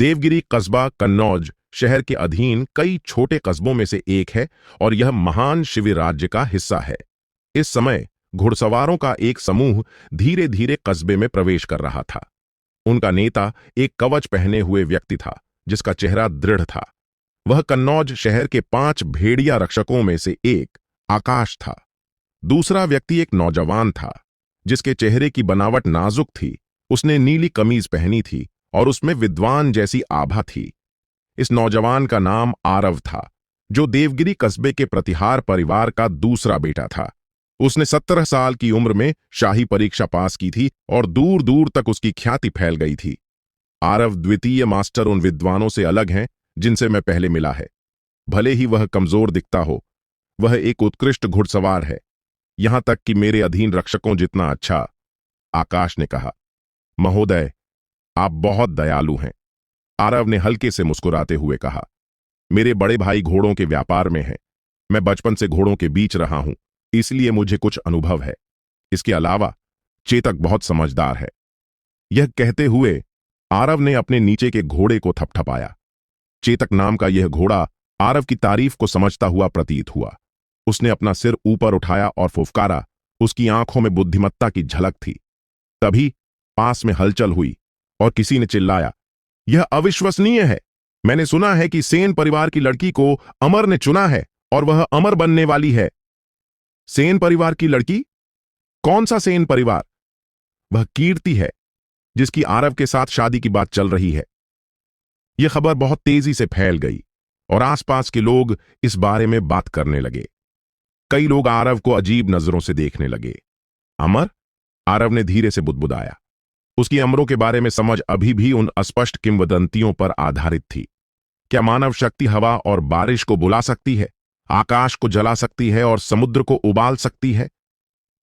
देवगिरी कस्बा कन्नौज शहर के अधीन कई छोटे कस्बों में से एक है और यह महान शिवी राज्य का हिस्सा है। इस समय घुड़सवारों का एक समूह धीरे धीरे कस्बे में प्रवेश कर रहा था। उनका नेता एक कवच पहने हुए व्यक्ति था जिसका चेहरा दृढ़ था। वह कन्नौज शहर के 5 भेड़िया रक्षकों में से एक आकाश था। दूसरा व्यक्ति एक नौजवान था जिसके चेहरे की बनावट नाजुक थी। उसने नीली कमीज पहनी थी और उसमें विद्वान जैसी आभा थी। इस नौजवान का नाम आरव था, जो देवगिरी कस्बे के प्रतिहार परिवार का दूसरा बेटा था। उसने 17 साल की उम्र में शाही परीक्षा पास की थी और दूर दूर तक उसकी ख्याति फैल गई थी। आरव द्वितीय मास्टर उन विद्वानों से अलग हैं जिनसे मैं पहले मिला है। भले ही वह कमजोर दिखता हो, वह एक उत्कृष्ट घुड़सवार है, यहां तक कि मेरे अधीन रक्षकों जितना अच्छा। आकाश ने कहा। महोदय, आप बहुत दयालु हैं, आरव ने हल्के से मुस्कुराते हुए कहा। मेरे बड़े भाई घोड़ों के व्यापार में हैं। मैं बचपन से घोड़ों के बीच रहा हूं, इसलिए मुझे कुछ अनुभव है। इसके अलावा चेतक बहुत समझदार है। यह कहते हुए आरव ने अपने नीचे के घोड़े को थपथपाया। चेतक नाम का यह घोड़ा आरव की तारीफ को समझता हुआ प्रतीत हुआ। उसने अपना सिर ऊपर उठाया और फुफकारा। उसकी आंखों में बुद्धिमत्ता की झलक थी। तभी पास में हलचल हुई और किसी ने चिल्लाया, यह अविश्वसनीय है। मैंने सुना है कि सेन परिवार की लड़की को अमर ने चुना है और वह अमर बनने वाली है। सेन परिवार की लड़की? कौन सा सेन परिवार? वह कीर्ति है जिसकी आरव के साथ शादी की बात चल रही है। यह खबर बहुत तेजी से फैल गई और आसपास के लोग इस बारे में बात करने लगे। कई लोग आरव को अजीब नजरों से देखने लगे। अमर? आरव ने धीरे से बुदबुदाया। उसकी अमरों के बारे में समझ अभी भी उन अस्पष्ट किंवदंतियों पर आधारित थी। क्या मानव शक्ति हवा और बारिश को बुला सकती है, आकाश को जला सकती है और समुद्र को उबाल सकती है?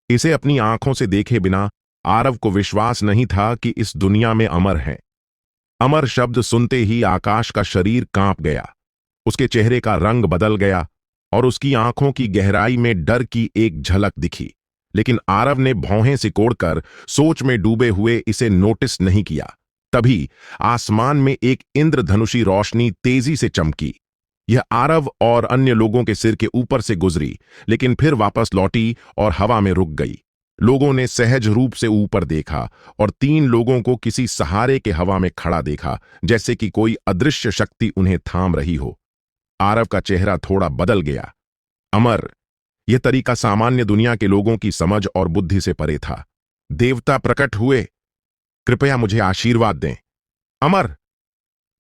इसे अपनी आंखों से देखे बिना आरव को विश्वास नहीं था कि इस दुनिया में अमर हैं। अमर शब्द सुनते ही आकाश का शरीर कांप गया। उसके चेहरे का रंग बदल गया और उसकी आंखों की गहराई में डर की एक झलक दिखी। लेकिन आरव ने भौहें सिकोड़कर सोच में डूबे हुए इसे नोटिस नहीं किया। तभी आसमान में एक इंद्रधनुषी रोशनी तेजी से चमकी। यह आरव और अन्य लोगों के सिर के ऊपर से गुजरी, लेकिन फिर वापस लौटी और हवा में रुक गई। लोगों ने सहज रूप से ऊपर देखा और 3 लोगों को किसी सहारे के हवा में खड़ा देखा, जैसे कि कोई अदृश्य शक्ति उन्हें थाम रही हो। आरव का चेहरा थोड़ा बदल गया। अमर, यह तरीका सामान्य दुनिया के लोगों की समझ और बुद्धि से परे था। देवता प्रकट हुए, कृपया मुझे आशीर्वाद दें। अमर!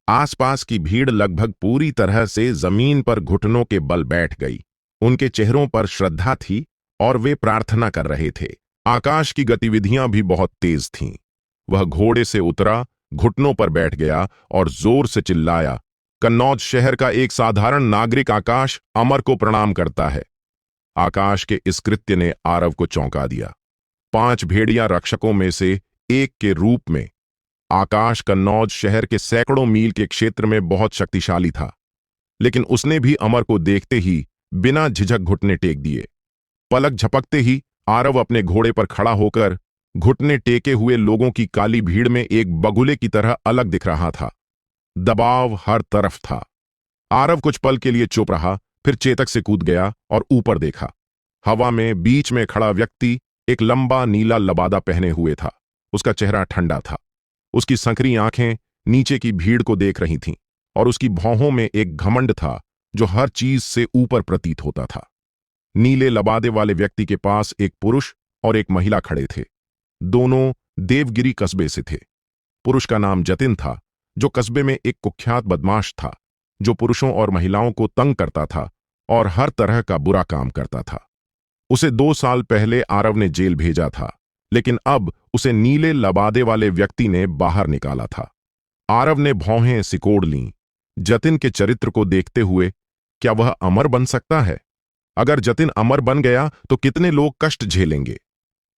आसपास की भीड़ लगभग पूरी तरह से जमीन पर घुटनों के बल बैठ गई। उनके चेहरों पर श्रद्धा थी और वे प्रार्थना कर रहे थे। आकाश की गतिविधियां भी बहुत तेज थीं। वह घोड़े से उतरा, घुटनों पर बैठ गया और जोर से चिल्लाया, कन्नौज शहर का एक साधारण नागरिक आकाश अमर को प्रणाम करता है। आकाश के इस कृत्य ने आरव को चौंका दिया। 5 भेड़िया रक्षकों में से एक के रूप में आकाश कन्नौज शहर के सैकड़ों मील के क्षेत्र में बहुत शक्तिशाली था, लेकिन उसने भी अमर को देखते ही बिना झिझक घुटने टेक दिए। पलक झपकते ही आरव अपने घोड़े पर खड़ा होकर घुटने टेके हुए लोगों की काली भीड़ में एक बगुले की तरह अलग दिख रहा था। दबाव हर तरफ था। आरव कुछ पल के लिए चुप रहा, फिर चेतक से कूद गया और ऊपर देखा। हवा में बीच में खड़ा व्यक्ति एक लंबा नीला लबादा पहने हुए था। उसका चेहरा ठंडा था। उसकी संकरी आंखें नीचे की भीड़ को देख रही थीं और उसकी भौहों में एक घमंड था जो हर चीज से ऊपर प्रतीत होता था। नीले लबादे वाले व्यक्ति के पास एक पुरुष और एक महिला खड़े थे। दोनों देवगिरी कस्बे से थे। पुरुष का नाम जतिन था, जो कस्बे में एक कुख्यात बदमाश था, जो पुरुषों और महिलाओं को तंग करता था और हर तरह का बुरा काम करता था। उसे 2 साल पहले आरव ने जेल भेजा था, लेकिन अब उसे नीले लबादे वाले व्यक्ति ने बाहर निकाला था। आरव ने भौहें सिकोड़ लीं। जतिन के चरित्र को देखते हुए, क्या वह अमर बन सकता है? अगर जतिन अमर बन गया तो कितने लोग कष्ट झेलेंगे?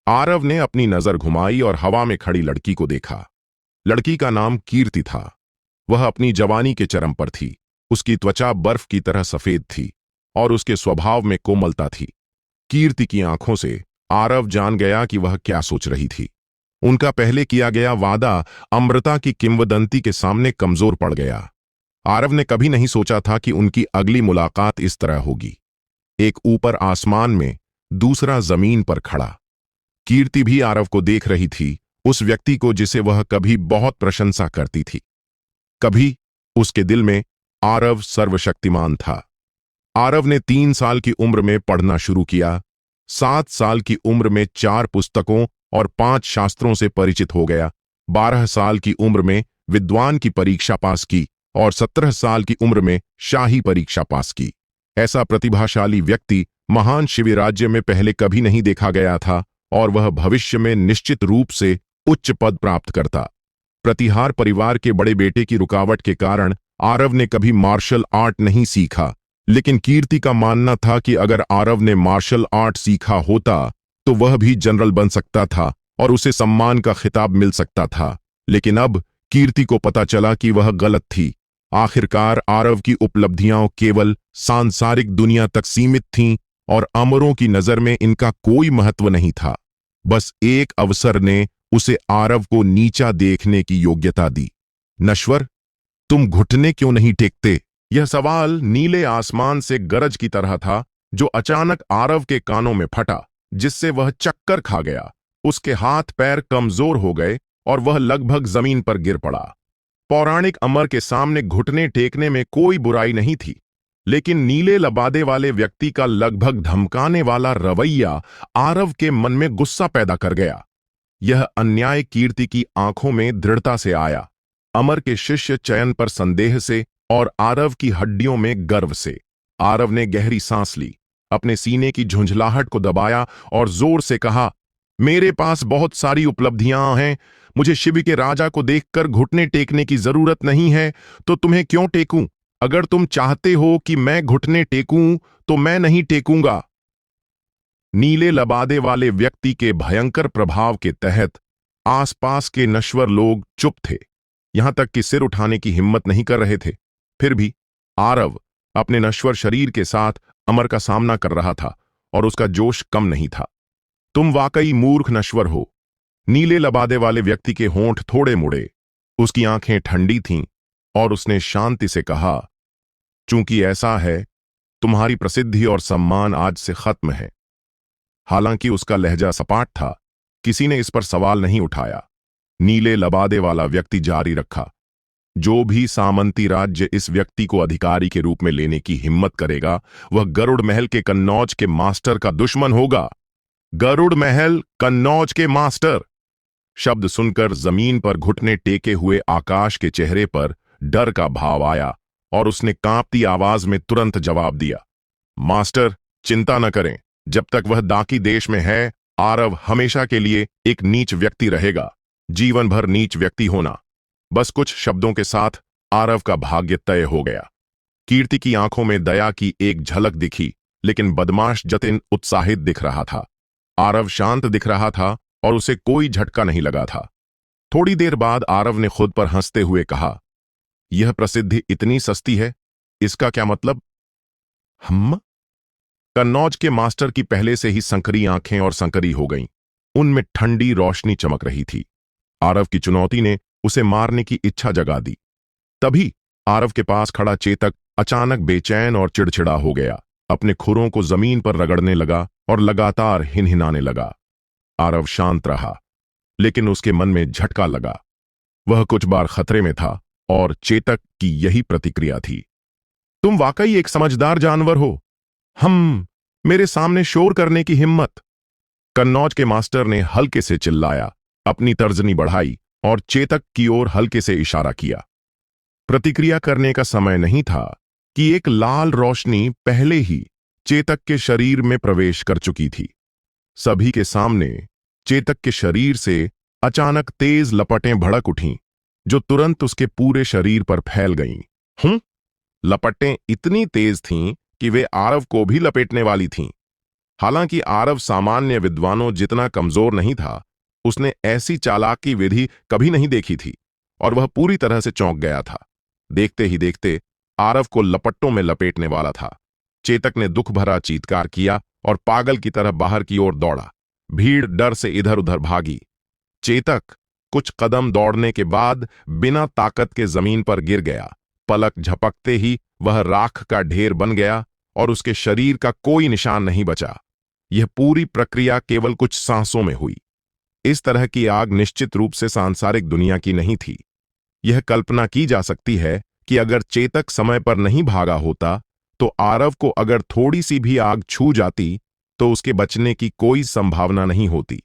आरव ने अपनी नजर घुमाई और हवा में खड़ी लड़की को देखा। लड़की का नाम कीर्ति था। वह अपनी जवानी के चरम पर थी। उसकी त्वचा बर्फ की तरह सफेद थी और उसके स्वभाव में कोमलता थी। कीर्ति की आंखों से आरव जान गया कि वह क्या सोच रही थी। उनका पहले किया गया वादा अमृता की किंवदंती के सामने कमजोर पड़ गया। आरव ने कभी नहीं सोचा था कि उनकी अगली मुलाकात इस तरह होगी। एक ऊपर आसमान में, दूसरा जमीन पर खड़ा। कीर्ति भी आरव को देख रही थी, उस व्यक्ति को जिसे वह कभी बहुत प्रशंसा करती थी। कभी उसके दिल में आरव सर्वशक्तिमान था। आरव ने 3 साल की उम्र में पढ़ना शुरू किया, 7 साल की उम्र में 4 पुस्तकों और 5 शास्त्रों से परिचित हो गया, 12 साल की उम्र में विद्वान की परीक्षा पास की और 17 साल की उम्र में शाही परीक्षा पास की। ऐसा प्रतिभाशाली व्यक्ति महान शिवी राज्य में पहले कभी नहीं देखा गया था और वह भविष्य में निश्चित रूप से उच्च पद प्राप्त करता। प्रतिहार परिवार के बड़े बेटे की रुकावट के कारण आरव ने कभी मार्शल आर्ट नहीं सीखा, लेकिन कीर्ति का मानना था कि अगर आरव ने मार्शल आर्ट सीखा होता तो वह भी जनरल बन सकता था और उसे सम्मान का खिताब मिल सकता था। लेकिन अब कीर्ति को पता चला कि वह गलत थी। आखिरकार आरव की उपलब्धियां केवल सांसारिक दुनिया तक सीमित थीं और अमरों की नजर में इनका कोई महत्व नहीं था। बस एक अवसर ने उसे आरव को नीचा देखने की योग्यता दी। नश्वर, तुम घुटने क्यों नहीं टेकते? यह सवाल नीले आसमान से गरज की तरह था, जो अचानक आरव के कानों में फटा, जिससे वह चक्कर खा गया। उसके हाथ पैर कमजोर हो गए और वह लगभग जमीन पर गिर पड़ा। पौराणिक अमर के सामने घुटने टेकने में कोई बुराई नहीं थी, लेकिन नीले लबादे वाले व्यक्ति का लगभग धमकाने वाला रवैया आरव के मन में गुस्सा पैदा कर गया। यह अन्याय कीर्ति की आंखों में दृढ़ता से आया, अमर के शिष्य चयन पर संदेह से और आरव की हड्डियों में गर्व से। आरव ने गहरी सांस ली, अपने सीने की झुंझलाहट को दबाया और जोर से कहा, मेरे पास बहुत सारी उपलब्धियां हैं, मुझे शिव के राजा को देखकर घुटने टेकने की जरूरत नहीं है, तो तुम्हें क्यों टेकूं? अगर तुम चाहते हो कि मैं घुटने टेकूं तो मैं नहीं टेकूंगा। नीले लबादे वाले व्यक्ति के भयंकर प्रभाव के तहत आसपास के नश्वर लोग चुप थे, यहां तक कि सिर उठाने की हिम्मत नहीं कर रहे थे। फिर भी आरव अपने नश्वर शरीर के साथ अमर का सामना कर रहा था और उसका जोश कम नहीं था। तुम वाकई मूर्ख नश्वर हो। नीले लबादे वाले व्यक्ति के होंठ थोड़े मुड़े, उसकी आंखें ठंडी थीं और उसने शांति से कहा, चूंकि ऐसा है, तुम्हारी प्रसिद्धि और सम्मान आज से खत्म है। हालांकि उसका लहजा सपाट था, किसी ने इस पर सवाल नहीं उठाया। नीले लबादे वाला व्यक्ति जारी रखा, जो भी सामंती राज्य इस व्यक्ति को अधिकारी के रूप में लेने की हिम्मत करेगा, वह गरुड़ महल के कन्नौज के मास्टर का दुश्मन होगा। गरुड़ महल कन्नौज के मास्टर। शब्द सुनकर जमीन पर घुटने टेके हुए आकाश के चेहरे पर डर का भाव आया और उसने कांपती आवाज में तुरंत जवाब दिया, मास्टर, चिंता न करें, जब तक वह दाकी देश में है, आरव हमेशा के लिए एक नीच व्यक्ति रहेगा। जीवन भर नीच व्यक्ति होना। बस कुछ शब्दों के साथ आरव का भाग्य तय हो गया। कीर्ति की आंखों में दया की एक झलक दिखी, लेकिन बदमाश जतिन उत्साहित दिख रहा था। आरव शांत दिख रहा था और उसे कोई झटका नहीं लगा था। थोड़ी देर बाद आरव ने खुद पर हंसते हुए कहा, यह प्रसिद्धि इतनी सस्ती है, इसका क्या मतलब? हम? कन्नौज के मास्टर की पहले से ही संकरी आंखें और संकरी हो गईं। उनमें ठंडी रोशनी चमक रही थी। आरव की चुनौती ने उसे मारने की इच्छा जगा दी। तभी आरव के पास खड़ा चेतक अचानक बेचैन और चिड़चिड़ा हो गया, अपने खुरों को जमीन पर रगड़ने लगा और लगातार हिनहिनाने लगा। आरव शांत रहा, लेकिन उसके मन में झटका लगा। वह कुछ बार खतरे में था और चेतक की यही प्रतिक्रिया थी। तुम वाकई एक समझदार जानवर हो। मेरे सामने शोर करने की हिम्मत। कन्नौज के मास्टर ने हल्के से चिल्लाया, अपनी तर्जनी बढ़ाई और चेतक की ओर हल्के से इशारा किया। प्रतिक्रिया करने का समय नहीं था कि एक लाल रोशनी पहले ही चेतक के शरीर में प्रवेश कर चुकी थी। सभी के सामने चेतक के शरीर से अचानक तेज लपटें भड़क उठीं, जो तुरंत उसके पूरे शरीर पर फैल गईं। लपटें इतनी तेज थीं कि वे आरव को भी लपेटने वाली थीं। हालांकि आरव सामान्य विद्वानों जितना कमजोर नहीं था, उसने ऐसी चालाकी विधि कभी नहीं देखी थी और वह पूरी तरह से चौंक गया था। देखते ही देखते आरव को लपट्टों में लपेटने वाला था। चेतक ने दुख भरा चीत्कार किया और पागल की तरह बाहर की ओर दौड़ा। भीड़ डर से इधर उधर भागी। चेतक कुछ कदम दौड़ने के बाद बिना ताकत के जमीन पर गिर गया। पलक झपकते ही वह राख का ढेर बन गया और उसके शरीर का कोई निशान नहीं बचा। यह पूरी प्रक्रिया केवल कुछ सांसों में हुई। इस तरह की आग निश्चित रूप से सांसारिक दुनिया की नहीं थी। यह कल्पना की जा सकती है कि अगर चेतक समय पर नहीं भागा होता तो आरव को अगर थोड़ी सी भी आग छू जाती तो उसके बचने की कोई संभावना नहीं होती।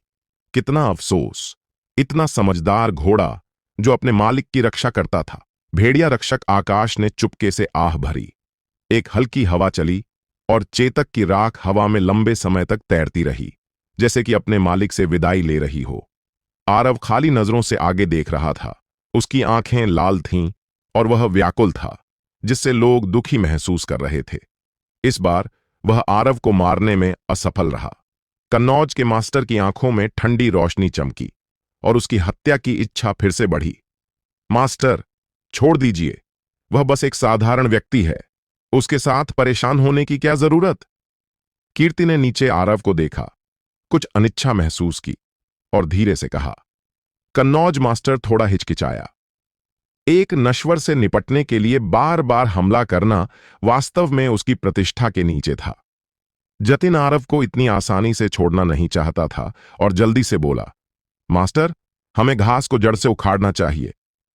कितना अफसोस! इतना समझदार घोड़ा जो अपने मालिक की रक्षा करता था। भेड़िया रक्षक आकाश ने चुपके से आह भरी। एक हल्की हवा चली और चेतक की राख हवा में लंबे समय तक तैरती रही, जैसे कि अपने मालिक से विदाई ले रही हो। आरव खाली नजरों से आगे देख रहा था। उसकी आंखें लाल थीं और वह व्याकुल था, जिससे लोग दुखी महसूस कर रहे थे। इस बार वह आरव को मारने में असफल रहा। कन्नौज के मास्टर की आंखों में ठंडी रोशनी चमकी और उसकी हत्या की इच्छा फिर से बढ़ी। मास्टर, छोड़ दीजिए, वह बस एक साधारण व्यक्ति है। उसके साथ परेशान होने की क्या जरूरत? कीर्ति ने नीचे आरव को देखा, कुछ अनिच्छा महसूस की और धीरे से कहा। कन्नौज मास्टर थोड़ा हिचकिचाया। एक नश्वर से निपटने के लिए बार बार हमला करना वास्तव में उसकी प्रतिष्ठा के नीचे था। जतिन आरव को इतनी आसानी से छोड़ना नहीं चाहता था और जल्दी से बोला, मास्टर, हमें घास को जड़ से उखाड़ना चाहिए,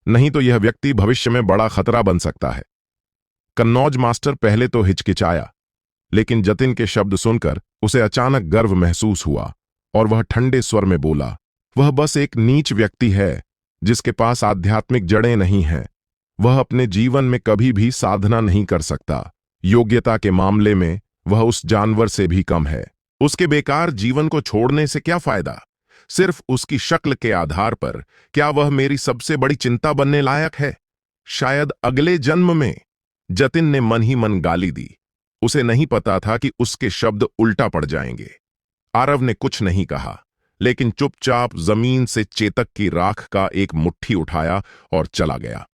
नहीं तो यह व्यक्ति भविष्य में बड़ा खतरा बन सकता है। कन्नौज मास्टर पहले तो हिचकिचाया, लेकिन जतिन के शब्द सुनकर उसे अचानक गर्व महसूस हुआ और वह ठंडे स्वर में बोला, वह बस एक नीच व्यक्ति है जिसके पास आध्यात्मिक जड़ें नहीं हैं। वह अपने जीवन में कभी भी साधना नहीं कर सकता। योग्यता के मामले में वह उस जानवर से भी कम है। उसके बेकार जीवन को छोड़ने से क्या फायदा? सिर्फ उसकी शक्ल के आधार पर क्या वह मेरी सबसे बड़ी चिंता बनने लायक है? शायद अगले जन्म में। जतिन ने मन ही मन गाली दी। उसे नहीं पता था कि उसके शब्द उल्टा पड़ जाएंगे। आरव ने कुछ नहीं कहा, लेकिन चुपचाप जमीन से चेतक की राख का एक मुट्ठी उठाया और चला गया।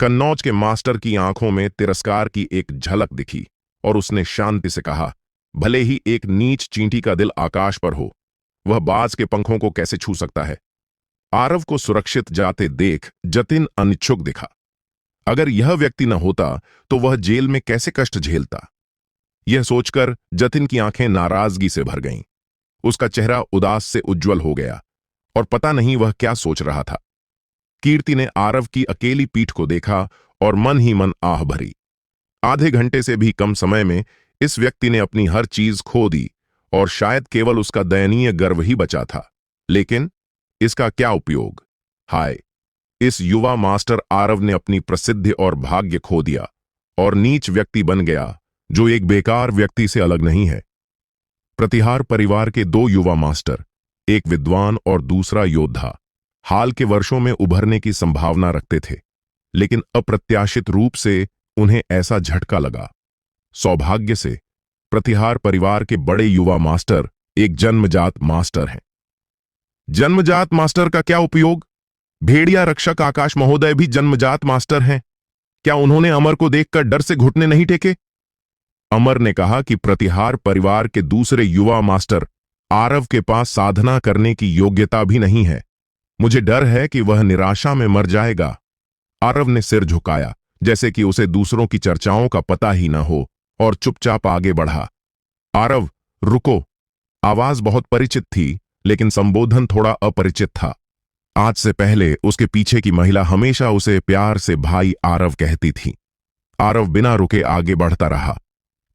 कन्नौज के मास्टर की आंखों में तिरस्कार की एक झलक दिखी और उसने शांति से कहा, भले ही एक नीच चींटी का दिल आकाश पर हो, वह बाज के पंखों को कैसे छू सकता है? आरव को सुरक्षित जाते देख जतिन अनिच्छुक दिखा। अगर यह व्यक्ति न होता तो वह जेल में कैसे कष्ट झेलता? यह सोचकर जतिन की आंखें नाराजगी से भर गईं। उसका चेहरा उदास से उज्जवल हो गया और पता नहीं वह क्या सोच रहा था। कीर्ति ने आरव की अकेली पीठ को देखा और मन ही मन आह भरी। आधे घंटे से भी कम समय में इस व्यक्ति ने अपनी हर चीज खो दी और शायद केवल उसका दयनीय गर्व ही बचा था। लेकिन इसका क्या उपयोग? हाय, इस युवा मास्टर आरव ने अपनी प्रसिद्धि और भाग्य खो दिया और नीच व्यक्ति बन गया जो एक बेकार व्यक्ति से अलग नहीं है। प्रतिहार परिवार के दो युवा मास्टर, एक विद्वान और दूसरा योद्धा, हाल के वर्षों में उभरने की संभावना रखते थे, लेकिन अप्रत्याशित रूप से उन्हें ऐसा झटका लगा। सौभाग्य से प्रतिहार परिवार के बड़े युवा मास्टर एक जन्मजात मास्टर हैं। जन्मजात मास्टर का क्या उपयोग? भेड़िया रक्षक आकाश महोदय भी जन्मजात मास्टर हैं। क्या उन्होंने अमर को देखकर डर से घुटने नहीं टेके? अमर ने कहा कि प्रतिहार परिवार के दूसरे युवा मास्टर आरव के पास साधना करने की योग्यता भी नहीं है। मुझे डर है कि वह निराशा में मर जाएगा। आरव ने सिर झुकाया, जैसे कि उसे दूसरों की चर्चाओं का पता ही न हो, और चुपचाप आगे बढ़ा। आरव, रुको। आवाज बहुत परिचित थी, लेकिन संबोधन थोड़ा अपरिचित था। आज से पहले उसके पीछे की महिला हमेशा उसे प्यार से भाई आरव कहती थी। आरव बिना रुके आगे बढ़ता रहा।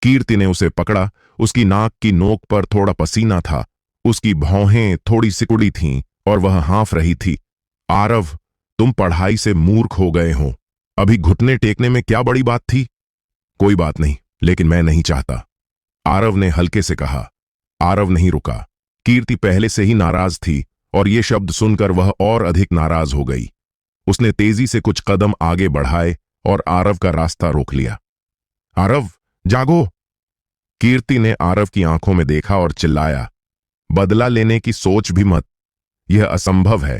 कीर्ति ने उसे पकड़ा। उसकी नाक की नोक पर थोड़ा पसीना था, उसकी भौहें थोड़ी सिकुड़ी थीं और वह हाँफ रही थी। आरव, तुम पढ़ाई से मूर्ख हो गए हो। अभी घुटने टेकने में क्या बड़ी बात थी? कोई बात नहीं, लेकिन मैं नहीं चाहता, आरव ने हल्के से कहा। आरव नहीं रुका। कीर्ति पहले से ही नाराज थी और ये शब्द सुनकर वह और अधिक नाराज हो गई। उसने तेजी से कुछ कदम आगे बढ़ाए और आरव का रास्ता रोक लिया। आरव, जागो! कीर्ति ने आरव की आंखों में देखा और चिल्लाया, बदला लेने की सोच भी मत। यह असंभव है।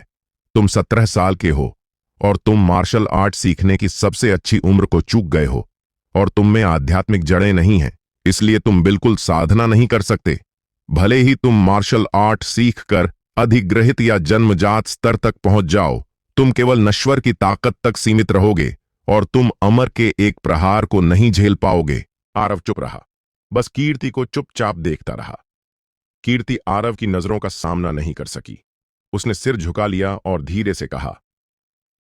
तुम 17 साल के हो और तुम मार्शल आर्ट सीखने की सबसे अच्छी उम्र को चूक गए हो, और तुम में आध्यात्मिक जड़ें नहीं हैं, इसलिए तुम बिल्कुल साधना नहीं कर सकते। भले ही तुम मार्शल आर्ट सीख कर अधिग्रहित या जन्मजात स्तर तक पहुंच जाओ, तुम केवल नश्वर की ताकत तक सीमित रहोगे और तुम अमर के एक प्रहार को नहीं झेल पाओगे। आरव चुप रहा, बस कीर्ति को चुपचाप देखता रहा। कीर्ति आरव की नजरों का सामना नहीं कर सकी। उसने सिर झुका लिया और धीरे से कहा,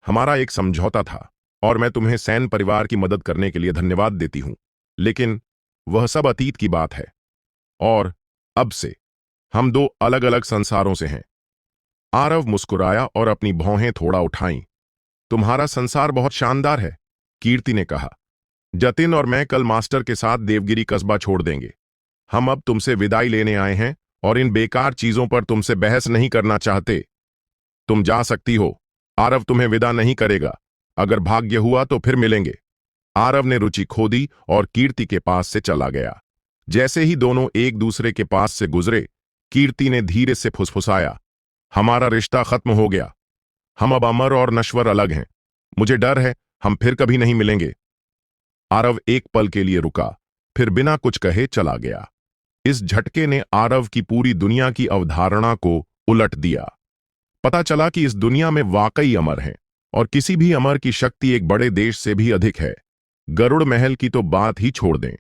हमारा एक समझौता था और मैं तुम्हें सैन परिवार की मदद करने के लिए धन्यवाद देती हूं, लेकिन वह सब अतीत की बात है और अब से हम दो अलग अलग संसारों से हैं। आरव मुस्कुराया और अपनी भौहें थोड़ा उठाईं। तुम्हारा संसार बहुत शानदार है, कीर्ति ने कहा। जतिन और मैं कल मास्टर के साथ देवगिरी कस्बा छोड़ देंगे। हम अब तुमसे विदाई लेने आए हैं और इन बेकार चीजों पर तुमसे बहस नहीं करना चाहते। तुम जा सकती हो। आरव तुम्हें विदा नहीं करेगा। अगर भाग्य हुआ तो फिर मिलेंगे। आरव ने रुचि खो दी और कीर्ति के पास से चला गया। जैसे ही दोनों एक दूसरे के पास से गुजरे, कीर्ति ने धीरे से फुसफुसाया, हमारा रिश्ता खत्म हो गया। हम अब अमर और नश्वर अलग हैं। मुझे डर है हम फिर कभी नहीं मिलेंगे। आरव एक पल के लिए रुका, फिर बिना कुछ कहे चला गया। इस झटके ने आरव की पूरी दुनिया की अवधारणा को उलट दिया। पता चला कि इस दुनिया में वाकई अमर हैं और किसी भी अमर की शक्ति एक बड़े देश से भी अधिक है। गरुड़ महल की तो बात ही छोड़ दें।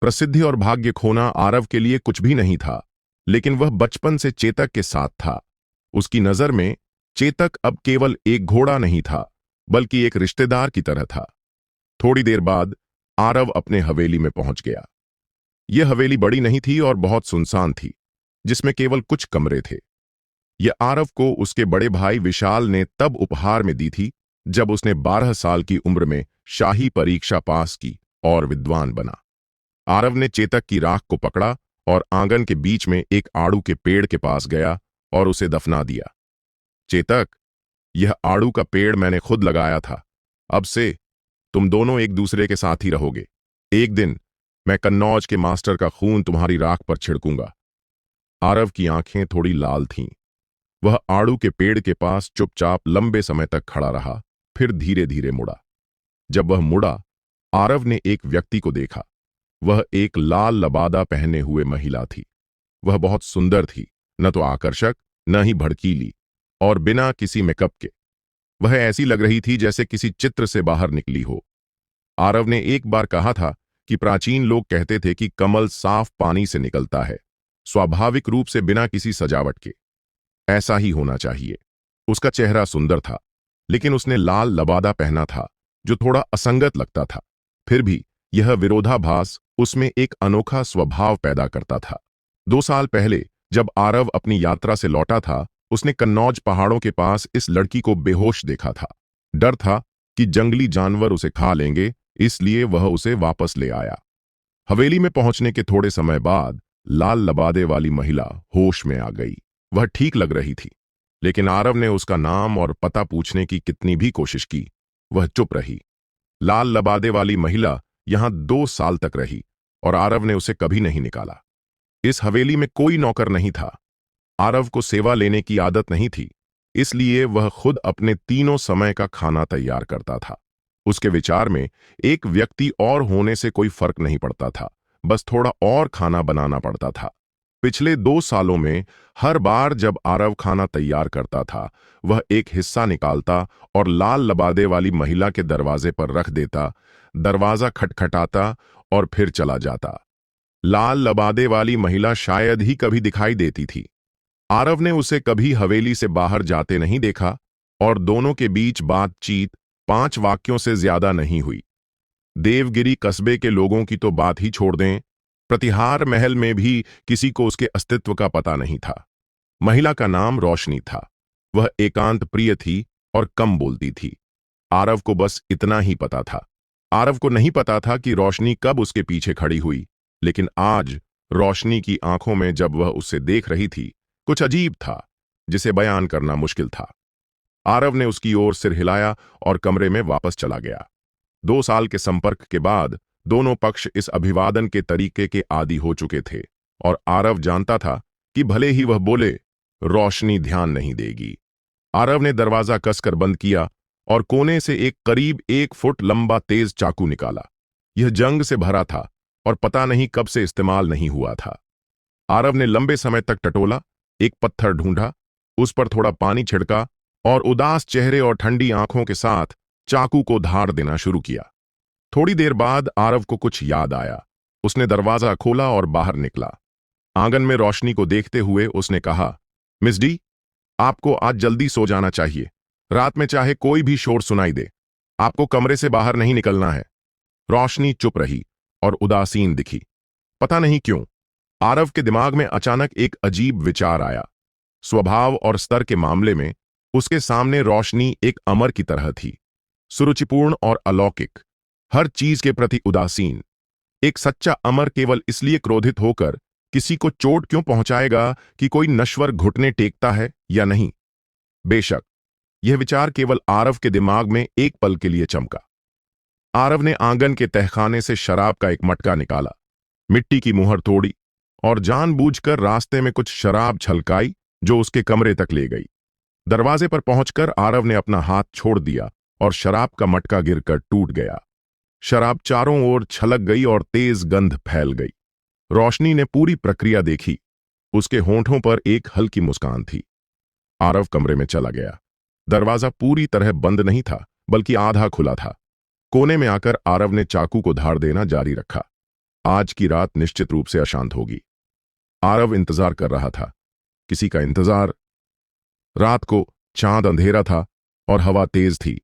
प्रसिद्धि और भाग्य खोना आरव के लिए कुछ भी नहीं था, लेकिन वह बचपन से चेतक के साथ था। उसकी नजर में चेतक अब केवल एक घोड़ा नहीं था, बल्कि एक रिश्तेदार की तरह था। थोड़ी देर बाद आरव अपने हवेली में पहुंच गया। यह हवेली बड़ी नहीं थी और बहुत सुनसान थी, जिसमें केवल कुछ कमरे थे। यह आरव को उसके बड़े भाई विशाल ने तब उपहार में दी थी जब उसने 12 साल की उम्र में शाही परीक्षा पास की और विद्वान बना। आरव ने चेतक की राख को पकड़ा और आंगन के बीच में एक आड़ू के पेड़ के पास गया और उसे दफना दिया। चेतक, यह आड़ू का पेड़ मैंने खुद लगाया था। अब से तुम दोनों एक दूसरे के साथ ही रहोगे। एक दिन मैं कन्नौज के मास्टर का खून तुम्हारी राख पर छिड़कूंगा। आरव की आंखें थोड़ी लाल थीं। वह आड़ू के पेड़ के पास चुपचाप लंबे समय तक खड़ा रहा, फिर धीरे धीरे मुड़ा। जब वह मुड़ा, आरव ने एक व्यक्ति को देखा। वह एक लाल लबादा पहने हुए महिला थी। वह बहुत सुंदर थी, न तो आकर्षक न ही भड़कीली, और बिना किसी मेकअप के वह ऐसी लग रही थी जैसे किसी चित्र से बाहर निकली हो। आरव ने एक बार कहा था कि प्राचीन लोग कहते थे कि कमल साफ पानी से निकलता है, स्वाभाविक रूप से बिना किसी सजावट के। ऐसा ही होना चाहिए। उसका चेहरा सुंदर था, लेकिन उसने लाल लबादा पहना था जो थोड़ा असंगत लगता था। फिर भी यह विरोधाभास उसमें एक अनोखा स्वभाव पैदा करता था। 2 साल पहले जब आरव अपनी यात्रा से लौटा था, उसने कन्नौज पहाड़ों के पास इस लड़की को बेहोश देखा था। डर था कि जंगली जानवर उसे खा लेंगे, इसलिए वह उसे वापस ले आया। हवेली में पहुंचने के थोड़े समय बाद लाल लबादे वाली महिला होश में आ गई। वह ठीक लग रही थी, लेकिन आरव ने उसका नाम और पता पूछने की कितनी भी कोशिश की, वह चुप रही। लाल लबादे वाली महिला यहां 2 साल तक रही और आरव ने उसे कभी नहीं निकाला। इस हवेली में कोई नौकर नहीं था। आरव को सेवा लेने की आदत नहीं थी, इसलिए वह खुद अपने तीनों समय का खाना तैयार करता था। उसके विचार में एक व्यक्ति और होने से कोई फर्क नहीं पड़ता था, बस थोड़ा और खाना बनाना पड़ता था। पिछले 2 सालों में हर बार जब आरव खाना तैयार करता था, वह एक हिस्सा निकालता और लाल लबादे वाली महिला के दरवाजे पर रख देता। दरवाजा खटखटाता और फिर चला जाता। लाल लबादे वाली महिला शायद ही कभी दिखाई देती थी। आरव ने उसे कभी हवेली से बाहर जाते नहीं देखा और दोनों के बीच बातचीत 5 वाक्यों से ज्यादा नहीं हुई। देवगिरी कस्बे के लोगों की तो बात ही छोड़ दें, प्रतिहार महल में भी किसी को उसके अस्तित्व का पता नहीं था। महिला का नाम रोशनी था। वह एकांत प्रिय थी और कम बोलती थी। आरव को बस इतना ही पता था। आरव को नहीं पता था कि रोशनी कब उसके पीछे खड़ी हुई, लेकिन आज रोशनी की आंखों में जब वह उसे देख रही थी, कुछ अजीब था जिसे बयान करना मुश्किल था। आरव ने उसकी ओर सिर हिलाया और कमरे में वापस चला गया। 2 साल के संपर्क के बाद दोनों पक्ष इस अभिवादन के तरीके के आदी हो चुके थे और आरव जानता था कि भले ही वह बोले, रोशनी ध्यान नहीं देगी। आरव ने दरवाजा कसकर बंद किया और कोने से एक करीब 1 फुट लंबा तेज चाकू निकाला। यह जंग से भरा था और पता नहीं कब से इस्तेमाल नहीं हुआ था। आरव ने लंबे समय तक टटोला, एक पत्थर ढूंढा, उस पर थोड़ा पानी छिड़का और उदास चेहरे और ठंडी आंखों के साथ चाकू को धार देना शुरू किया। थोड़ी देर बाद आरव को कुछ याद आया। उसने दरवाजा खोला और बाहर निकला। आंगन में रोशनी को देखते हुए उसने कहा, मिस डी, आपको आज जल्दी सो जाना चाहिए। रात में चाहे कोई भी शोर सुनाई दे, आपको कमरे से बाहर नहीं निकलना है। रोशनी चुप रही और उदासीन दिखी। पता नहीं क्यों आरव के दिमाग में अचानक एक अजीब विचार आया। स्वभाव और स्तर के मामले में उसके सामने रोशनी एक अमर की तरह थी, सुरुचिपूर्ण और अलौकिक, हर चीज के प्रति उदासीन। एक सच्चा अमर केवल इसलिए क्रोधित होकर किसी को चोट क्यों पहुंचाएगा कि कोई नश्वर घुटने टेकता है या नहीं? बेशक यह विचार केवल आरव के दिमाग में एक पल के लिए चमका। आरव ने आंगन के तहखाने से शराब का एक मटका निकाला, मिट्टी की मुहर तोड़ी और जानबूझकर रास्ते में कुछ शराब छलकाई जो उसके कमरे तक ले गई। दरवाजे पर पहुंचकर आरव ने अपना हाथ छोड़ दिया और शराब का मटका गिरकर टूट गया। शराब चारों ओर छलक गई और तेज गंध फैल गई। रोशनी ने पूरी प्रक्रिया देखी। उसके होंठों पर एक हल्की मुस्कान थी। आरव कमरे में चला गया। दरवाजा पूरी तरह बंद नहीं था, बल्कि आधा खुला था। कोने में आकर आरव ने चाकू को धार देना जारी रखा। आज की रात निश्चित रूप से अशांत होगी। आरव इंतजार कर रहा था, किसी का इंतजार। रात को चांद अंधेरा था और हवा तेज थी।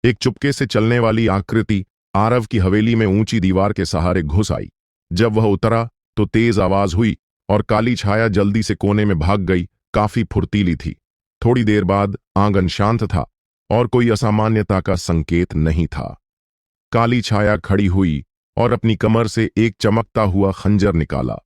एक चुपके से चलने वाली आकृति आरव की हवेली में ऊंची दीवार के सहारे घुस आई। जब वह उतरा तो तेज आवाज हुई और काली छाया जल्दी से कोने में भाग गई। काफी फुर्तीली थी। थोड़ी देर बाद आंगन शांत था और कोई असामान्यता का संकेत नहीं था। काली छाया खड़ी हुई और अपनी कमर से एक चमकता हुआ खंजर निकाला।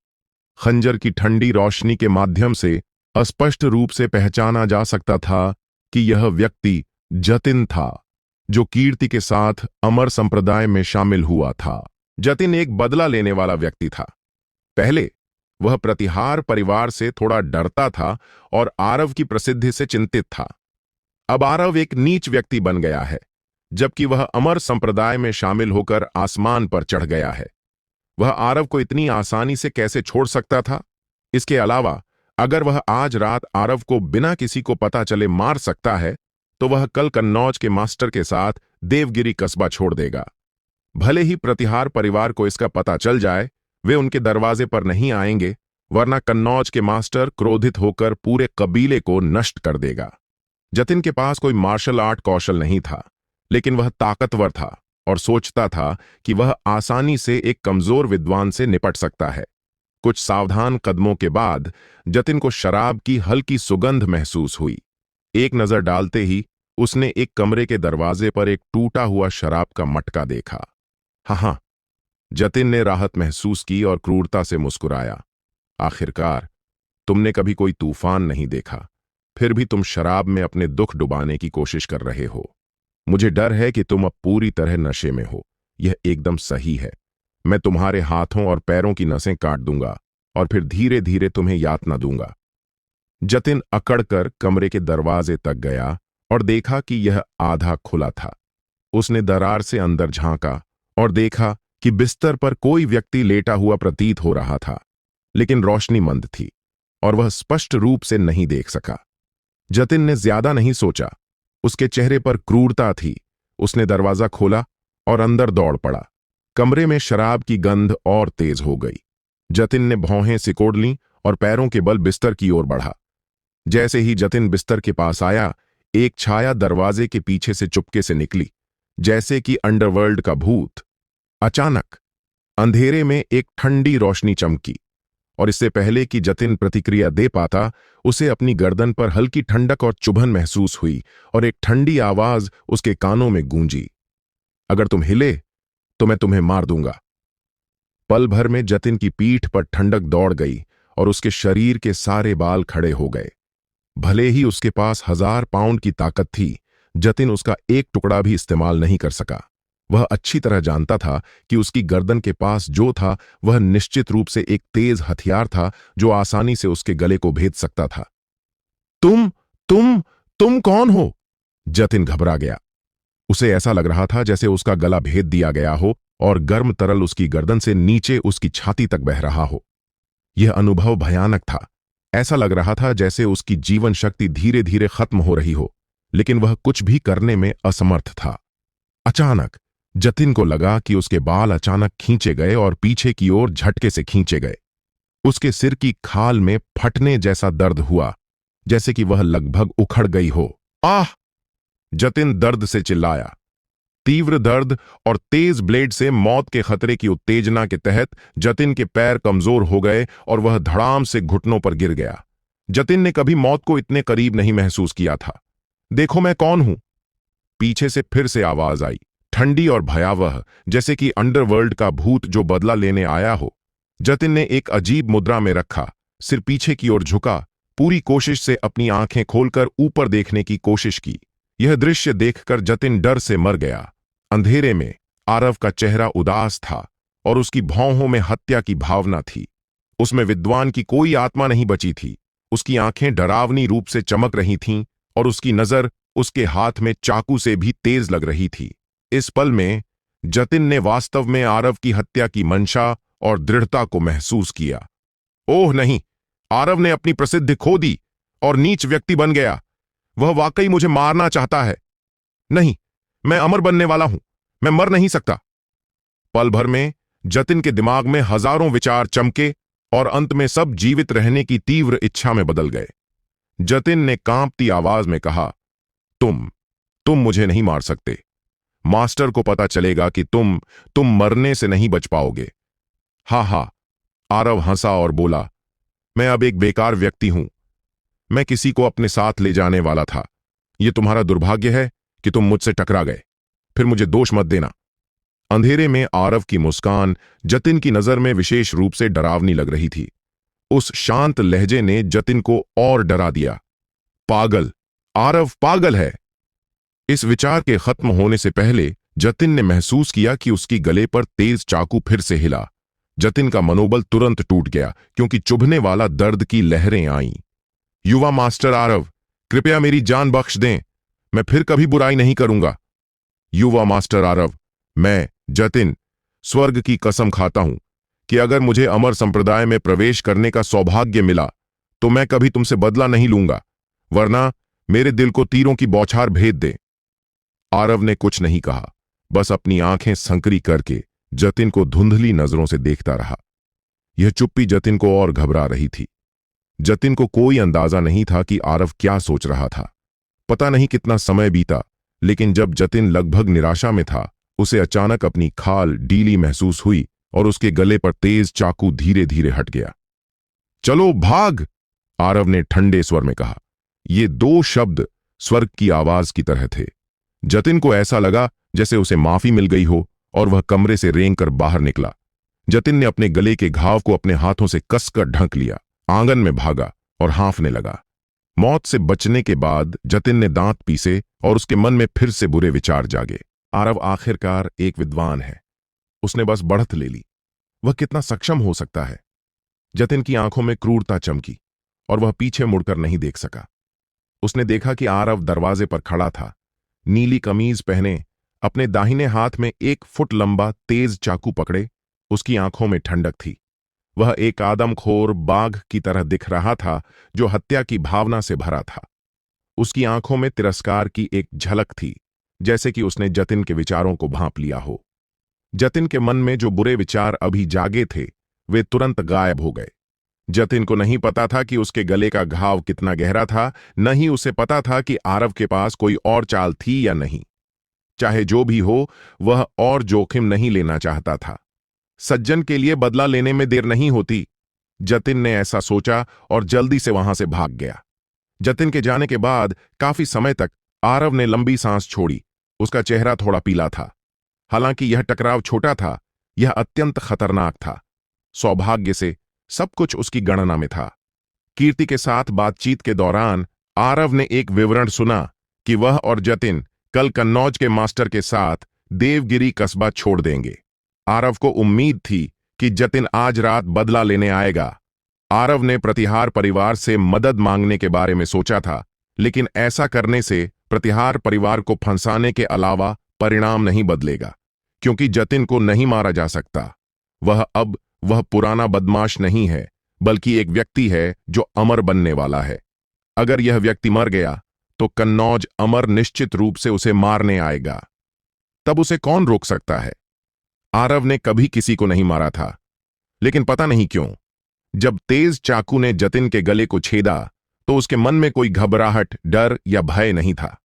खंजर की ठंडी रोशनी के माध्यम से स्पष्ट रूप से पहचाना जा सकता था कि यह व्यक्ति जतिन था, जो कीर्ति के साथ अमर संप्रदाय में शामिल हुआ था। जतिन एक बदला लेने वाला व्यक्ति था। पहले वह प्रतिहार परिवार से थोड़ा डरता था और आरव की प्रसिद्धि से चिंतित था। अब आरव एक नीच व्यक्ति बन गया है, जबकि वह अमर संप्रदाय में शामिल होकर आसमान पर चढ़ गया है। वह आरव को इतनी आसानी से कैसे छोड़ सकता था? इसके अलावा अगर वह आज रात आरव को बिना किसी को पता चले मार सकता है, तो वह कल कन्नौज के मास्टर के साथ देवगिरी कस्बा छोड़ देगा। भले ही प्रतिहार परिवार को इसका पता चल जाए, वे उनके दरवाजे पर नहीं आएंगे, वरना कन्नौज के मास्टर क्रोधित होकर पूरे कबीले को नष्ट कर देगा। जतिन के पास कोई मार्शल आर्ट कौशल नहीं था, लेकिन वह ताकतवर था और सोचता था कि वह आसानी से एक कमजोर विद्वान से निपट सकता है। कुछ सावधान कदमों के बाद जतिन को शराब की हल्की सुगंध महसूस हुई। एक नजर डालते ही उसने एक कमरे के दरवाजे पर एक टूटा हुआ शराब का मटका देखा। हाँ, जतिन ने राहत महसूस की और क्रूरता से मुस्कुराया। आखिरकार तुमने कभी कोई तूफान नहीं देखा, फिर भी तुम शराब में अपने दुख डुबाने की कोशिश कर रहे हो। मुझे डर है कि तुम अब पूरी तरह नशे में हो। यह एकदम सही है। मैं तुम्हारे हाथों और पैरों की नसें काट दूंगा और फिर धीरे धीरे तुम्हें यातना दूंगा। जतिन अकड़कर कमरे के दरवाजे तक गया और देखा कि यह आधा खुला था। उसने दरार से अंदर झांका और देखा कि बिस्तर पर कोई व्यक्ति लेटा हुआ प्रतीत हो रहा था, लेकिन रोशनी मंद थी और वह स्पष्ट रूप से नहीं देख सका। जतिन ने ज्यादा नहीं सोचा। उसके चेहरे पर क्रूरता थी। उसने दरवाजा खोला और अंदर दौड़ पड़ा। कमरे में शराब की गंध और तेज हो गई। जतिन ने भौहें सिकोड़ लीं और पैरों के बल बिस्तर की ओर बढ़ा। जैसे ही जतिन बिस्तर के पास आया, एक छाया दरवाजे के पीछे से चुपके से निकली, जैसे कि अंडरवर्ल्ड का भूत। अचानक अंधेरे में एक ठंडी रोशनी चमकी और इससे पहले कि जतिन प्रतिक्रिया दे पाता, उसे अपनी गर्दन पर हल्की ठंडक और चुभन महसूस हुई और एक ठंडी आवाज उसके कानों में गूंजी, अगर तुम हिले तो मैं तुम्हें मार दूंगा। पल भर में जतिन की पीठ पर ठंडक दौड़ गई और उसके शरीर के सारे बाल खड़े हो गए। भले ही उसके पास 1000 पाउंड की ताकत थी, जतिन उसका एक टुकड़ा भी इस्तेमाल नहीं कर सका। वह अच्छी तरह जानता था कि उसकी गर्दन के पास जो था वह निश्चित रूप से एक तेज हथियार था जो आसानी से उसके गले को भेद सकता था। तुम कौन हो? जतिन घबरा गया। उसे ऐसा लग रहा था जैसे उसका गला भेद दिया गया हो और गर्म तरल उसकी गर्दन से नीचे उसकी छाती तक बह रहा हो। यह अनुभव भयानक था, ऐसा लग रहा था जैसे उसकी जीवन शक्ति धीरे धीरे खत्म हो रही हो, लेकिन वह कुछ भी करने में असमर्थ था। अचानक जतिन को लगा कि उसके बाल अचानक खींचे गए और पीछे की ओर झटके से खींचे गए। उसके सिर की खाल में फटने जैसा दर्द हुआ, जैसे कि वह लगभग उखड़ गई हो। आह! जतिन दर्द से चिल्लाया। तीव्र दर्द और तेज ब्लेड से मौत के खतरे की उत्तेजना के तहत जतिन के पैर कमजोर हो गए और वह धड़ाम से घुटनों पर गिर गया। जतिन ने कभी मौत को इतने करीब नहीं महसूस किया था। देखो मैं कौन हूं? पीछे से फिर से आवाज आई, ठंडी और भयावह, जैसे कि अंडरवर्ल्ड का भूत जो बदला लेने आया हो। जतिन ने एक अजीब मुद्रा में रखा, सिर पीछे की ओर झुका, पूरी कोशिश से अपनी आंखें खोलकर ऊपर देखने की कोशिश की। यह दृश्य देखकर जतिन डर से मर गया। अंधेरे में आरव का चेहरा उदास था और उसकी भौहों में हत्या की भावना थी। उसमें विद्वान की कोई आत्मा नहीं बची थी। उसकी आंखें डरावनी रूप से चमक रही थीं और उसकी नजर उसके हाथ में चाकू से भी तेज लग रही थी। इस पल में जतिन ने वास्तव में आरव की हत्या की मंशा और दृढ़ता को महसूस किया। ओह नहीं, आरव ने अपनी प्रसिद्धि खो दी और नीच व्यक्ति बन गया। वह वाकई मुझे मारना चाहता है। नहीं, मैं अमर बनने वाला हूं, मैं मर नहीं सकता। पल भर में जतिन के दिमाग में हजारों विचार चमके और अंत में सब जीवित रहने की तीव्र इच्छा में बदल गए। जतिन ने कांपती आवाज में कहा, तुम मुझे नहीं मार सकते। मास्टर को पता चलेगा कि तुम मरने से नहीं बच पाओगे। हा, आरव हंसा और बोला, मैं अब एक बेकार व्यक्ति हूं। मैं किसी को अपने साथ ले जाने वाला था। यह तुम्हारा दुर्भाग्य है कि तुम मुझसे टकरा गए। फिर मुझे दोष मत देना। अंधेरे में आरव की मुस्कान जतिन की नजर में विशेष रूप से डरावनी लग रही थी। उस शांत लहजे ने जतिन को और डरा दिया। पागल, आरव पागल है। इस विचार के खत्म होने से पहले जतिन ने महसूस किया कि उसकी गले पर तेज चाकू फिर से हिला। जतिन का मनोबल तुरंत टूट गया क्योंकि चुभने वाला दर्द की लहरें आईं। युवा मास्टर आरव, कृपया मेरी जान बख्श दें। मैं फिर कभी बुराई नहीं करूंगा। युवा मास्टर आरव, मैं जतिन स्वर्ग की कसम खाता हूं कि अगर मुझे अमर संप्रदाय में प्रवेश करने का सौभाग्य मिला तो मैं कभी तुमसे बदला नहीं लूंगा, वरना मेरे दिल को तीरों की बौछार भेद दे। आरव ने कुछ नहीं कहा, बस अपनी आंखें संकरी करके जतिन को धुंधली नजरों से देखता रहा। यह चुप्पी जतिन को और घबरा रही थी। जतिन को कोई अंदाजा नहीं था कि आरव क्या सोच रहा था। पता नहीं कितना समय बीता, लेकिन जब जतिन लगभग निराशा में था, उसे अचानक अपनी खाल ढीली महसूस हुई और उसके गले पर तेज चाकू धीरे धीरे हट गया। चलो भाग, आरव ने ठंडे स्वर में कहा। ये दो शब्द स्वर्ग की आवाज की तरह थे। जतिन को ऐसा लगा जैसे उसे माफी मिल गई हो और वह कमरे से रेंगकर बाहर निकला। जतिन ने अपने गले के घाव को अपने हाथों से कसकर ढक लिया, आंगन में भागा और हाँफने लगा। मौत से बचने के बाद जतिन ने दांत पीसे और उसके मन में फिर से बुरे विचार जागे। आरव आखिरकार एक विद्वान है। उसने बस बढ़त ले ली। वह कितना सक्षम हो सकता है? जतिन की आंखों में क्रूरता चमकी और वह पीछे मुड़कर नहीं देख सका। उसने देखा कि आरव दरवाजे पर खड़ा था, नीली कमीज पहने, अपने दाहिने हाथ में 1 फुट लंबा तेज चाकू पकड़े। उसकी आंखों में ठंडक थी। वह एक आदमखोर बाघ की तरह दिख रहा था जो हत्या की भावना से भरा था। उसकी आंखों में तिरस्कार की एक झलक थी, जैसे कि उसने जतिन के विचारों को भांप लिया हो। जतिन के मन में जो बुरे विचार अभी जागे थे, वे तुरंत गायब हो गए। जतिन को नहीं पता था कि उसके गले का घाव कितना गहरा था, न ही उसे पता था कि आरव के पास कोई और चाल थी या नहीं। चाहे जो भी हो, वह और जोखिम नहीं लेना चाहता था। सज्जन के लिए बदला लेने में देर नहीं होती। जतिन ने ऐसा सोचा और जल्दी से वहां से भाग गया। जतिन के जाने के बाद काफी समय तक आरव ने लंबी सांस छोड़ी। उसका चेहरा थोड़ा पीला था। हालांकि यह टकराव छोटा था, यह अत्यंत खतरनाक था। सौभाग्य से सब कुछ उसकी गणना में था। कीर्ति के साथ बातचीत के दौरान आरव ने एक विवरण सुना कि वह और जतिन कल कन्नौज के मास्टर के साथ देवगिरी कस्बा छोड़ देंगे। आरव को उम्मीद थी कि जतिन आज रात बदला लेने आएगा। आरव ने प्रतिहार परिवार से मदद मांगने के बारे में सोचा था, लेकिन ऐसा करने से प्रतिहार परिवार को फंसाने के अलावा परिणाम नहीं बदलेगा, क्योंकि जतिन को नहीं मारा जा सकता। वह पुराना बदमाश नहीं है, बल्कि एक व्यक्ति है जो अमर बनने वाला है। अगर यह व्यक्ति मर गया तो कन्नौज अमर निश्चित रूप से उसे मारने आएगा। तब उसे कौन रोक सकता है? आरव ने कभी किसी को नहीं मारा था, लेकिन पता नहीं क्यों जब तेज चाकू ने जतिन के गले को छेदा तो उसके मन में कोई घबराहट, डर या भय नहीं था।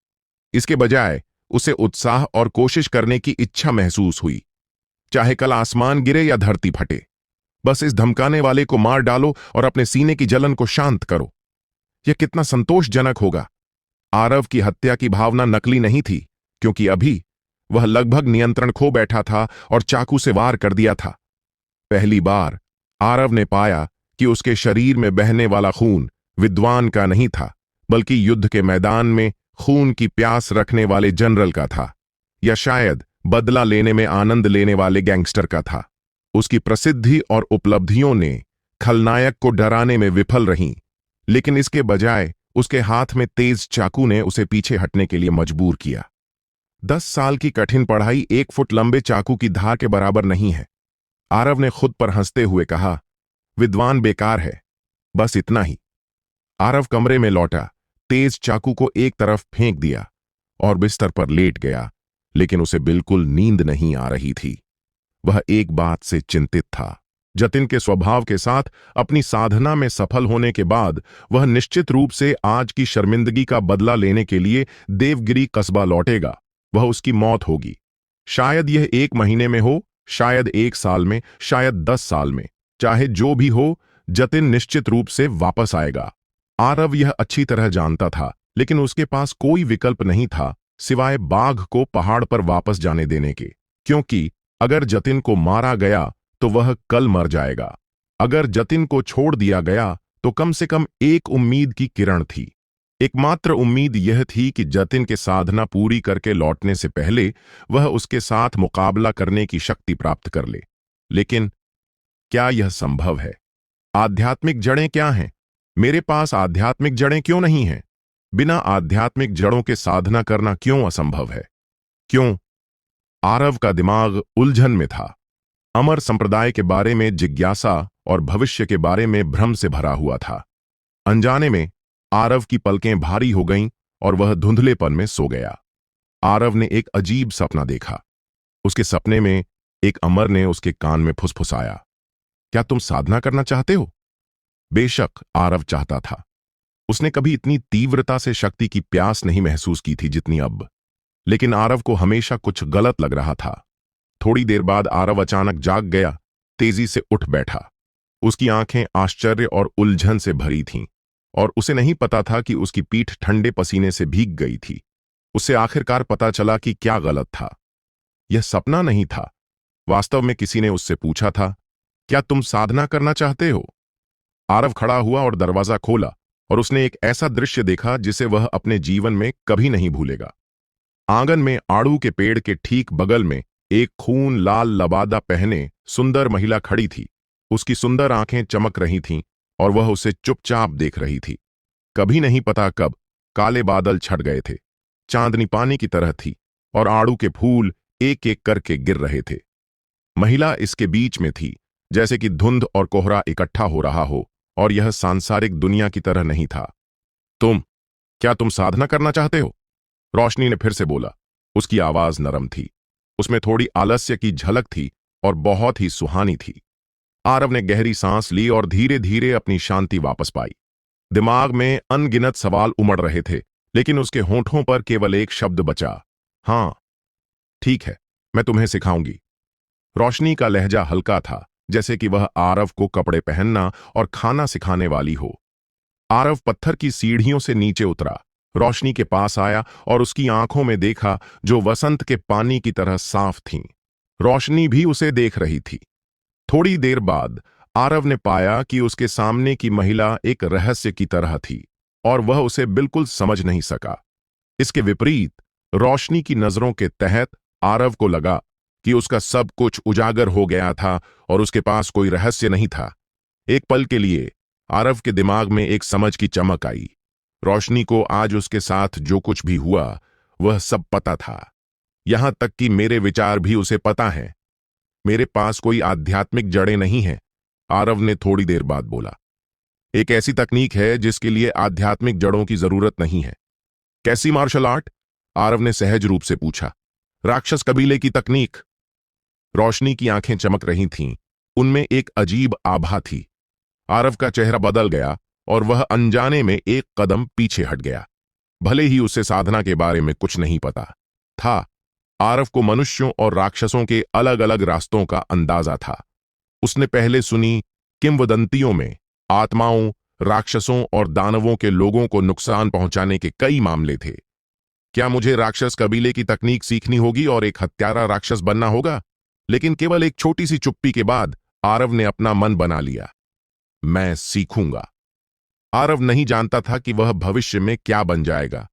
इसके बजाय उसे उत्साह और कोशिश करने की इच्छा महसूस हुई। चाहे कल आसमान गिरे या धरती फटे, बस इस धमकाने वाले को मार डालो और अपने सीने की जलन को शांत करो। यह कितना संतोषजनक होगा। आरव की हत्या की भावना नकली नहीं थी, क्योंकि अभी वह लगभग नियंत्रण खो बैठा था और चाकू से वार कर दिया था। पहली बार आरव ने पाया कि उसके शरीर में बहने वाला खून विद्वान का नहीं था, बल्कि युद्ध के मैदान में खून की प्यास रखने वाले जनरल का था, या शायद बदला लेने में आनंद लेने वाले गैंगस्टर का था। उसकी प्रसिद्धि और उपलब्धियों ने खलनायक को डराने में विफल रहीं, लेकिन इसके बजाय उसके हाथ में तेज चाकू ने उसे पीछे हटने के लिए मजबूर किया। 10 साल की कठिन पढ़ाई 1 फुट लंबे चाकू की धार के बराबर नहीं है। आरव ने खुद पर हंसते हुए कहा, विद्वान बेकार है, बस इतना ही। आरव कमरे में लौटा, तेज चाकू को एक तरफ फेंक दिया और बिस्तर पर लेट गया, लेकिन उसे बिल्कुल नींद नहीं आ रही थी। वह एक बात से चिंतित था। जतिन के स्वभाव के साथ अपनी साधना में सफल होने के बाद वह निश्चित रूप से आज की शर्मिंदगी का बदला लेने के लिए देवगिरी कस्बा लौटेगा। वह उसकी मौत होगी। शायद यह 1 महीने में हो, शायद 1 साल में, शायद 10 साल में। चाहे जो भी हो, जतिन निश्चित रूप से वापस आएगा। आरव यह अच्छी तरह जानता था, लेकिन उसके पास कोई विकल्प नहीं था सिवाय बाघ को पहाड़ पर वापस जाने देने के, क्योंकि अगर जतिन को मारा गया तो वह कल मर जाएगा। अगर जतिन को छोड़ दिया गया तो कम से कम एक उम्मीद की किरण थी। एकमात्र उम्मीद यह थी कि जतिन के साधना पूरी करके लौटने से पहले वह उसके साथ मुकाबला करने की शक्ति प्राप्त कर ले। लेकिन क्या यह संभव है? आध्यात्मिक जड़ें क्या हैं? मेरे पास आध्यात्मिक जड़ें क्यों नहीं हैं? बिना आध्यात्मिक जड़ों के साधना करना क्यों असंभव है? क्यों? आरव का दिमाग उलझन में था। अमर संप्रदाय के बारे में जिज्ञासा और भविष्य के बारे में भ्रम से भरा हुआ था। अनजाने में आरव की पलकें भारी हो गईं और वह धुंधलेपन में सो गया। आरव ने एक अजीब सपना देखा। उसके सपने में एक अमर ने उसके कान में फुसफुसाया, क्या तुम साधना करना चाहते हो? बेशक आरव चाहता था। उसने कभी इतनी तीव्रता से शक्ति की प्यास नहीं महसूस की थी जितनी अब। लेकिन आरव को हमेशा कुछ गलत लग रहा था। थोड़ी देर बाद आरव अचानक जाग गया, तेजी से उठ बैठा। उसकी आंखें आश्चर्य और उलझन से भरी थीं, और उसे नहीं पता था कि उसकी पीठ ठंडे पसीने से भीग गई थी। उसे आखिरकार पता चला कि क्या गलत था। यह सपना नहीं था। वास्तव में किसी ने उससे पूछा था, क्या तुम साधना करना चाहते हो? आरव खड़ा हुआ और दरवाजा खोला, और उसने एक ऐसा दृश्य देखा जिसे वह अपने जीवन में कभी नहीं भूलेगा। आंगन में आड़ू के पेड़ के ठीक बगल में एक खून लाल लबादा पहने सुंदर महिला खड़ी थी। उसकी सुंदर आंखें चमक रही थीं और वह उसे चुपचाप देख रही थी। कभी नहीं पता कब काले बादल छट गए थे। चांदनी पानी की तरह थी और आड़ू के फूल एक एक करके गिर रहे थे। महिला इसके बीच में थी, जैसे कि धुंध और कोहरा इकट्ठा हो रहा हो, और यह सांसारिक दुनिया की तरह नहीं था। क्या तुम साधना करना चाहते हो? रोशनी ने फिर से बोला। उसकी आवाज नरम थी, उसमें थोड़ी आलस्य की झलक थी और बहुत ही सुहानी थी। आरव ने गहरी सांस ली और धीरे धीरे अपनी शांति वापस पाई। दिमाग में अनगिनत सवाल उमड़ रहे थे, लेकिन उसके होंठों पर केवल एक शब्द बचा, हां, ठीक है, मैं तुम्हें सिखाऊंगी। रोशनी का लहजा हल्का था, जैसे कि वह आरव को कपड़े पहनना और खाना सिखाने वाली हो। आरव पत्थर की सीढ़ियों से नीचे उतरा, रोशनी के पास आया और उसकी आंखों में देखा, जो वसंत के पानी की तरह साफ थीं। रोशनी भी उसे देख रही थी। थोड़ी देर बाद आरव ने पाया कि उसके सामने की महिला एक रहस्य की तरह थी, और वह उसे बिल्कुल समझ नहीं सका। इसके विपरीत रोशनी की नजरों के तहत आरव को लगा कि उसका सब कुछ उजागर हो गया था और उसके पास कोई रहस्य नहीं था। एक पल के लिए आरव के दिमाग में एक समझ की चमक आई। रोशनी को आज उसके साथ जो कुछ भी हुआ वह सब पता था, यहां तक कि मेरे विचार भी उसे पता हैं। मेरे पास कोई आध्यात्मिक जड़ें नहीं हैं, आरव ने थोड़ी देर बाद बोला। एक ऐसी तकनीक है जिसके लिए आध्यात्मिक जड़ों की जरूरत नहीं है। कैसी मार्शल आर्ट? आरव ने सहज रूप से पूछा। राक्षस कबीले की तकनीक। रोशनी की आंखें चमक रही थीं, उनमें एक अजीब आभा थी। आरव का चेहरा बदल गया और वह अनजाने में एक कदम पीछे हट गया। भले ही उसे साधना के बारे में कुछ नहीं पता था, आरव को मनुष्यों और राक्षसों के अलग अलग रास्तों का अंदाजा था। उसने पहले सुनी किंवदंतियों में आत्माओं, राक्षसों और दानवों के लोगों को नुकसान पहुंचाने के कई मामले थे। क्या मुझे राक्षस कबीले की तकनीक सीखनी होगी और एक हत्यारा राक्षस बनना होगा? लेकिन केवल एक छोटी सी चुप्पी के बाद आरव ने अपना मन बना लिया। मैं सीखूंगा। आरव नहीं जानता था कि वह भविष्य में क्या बन जाएगा,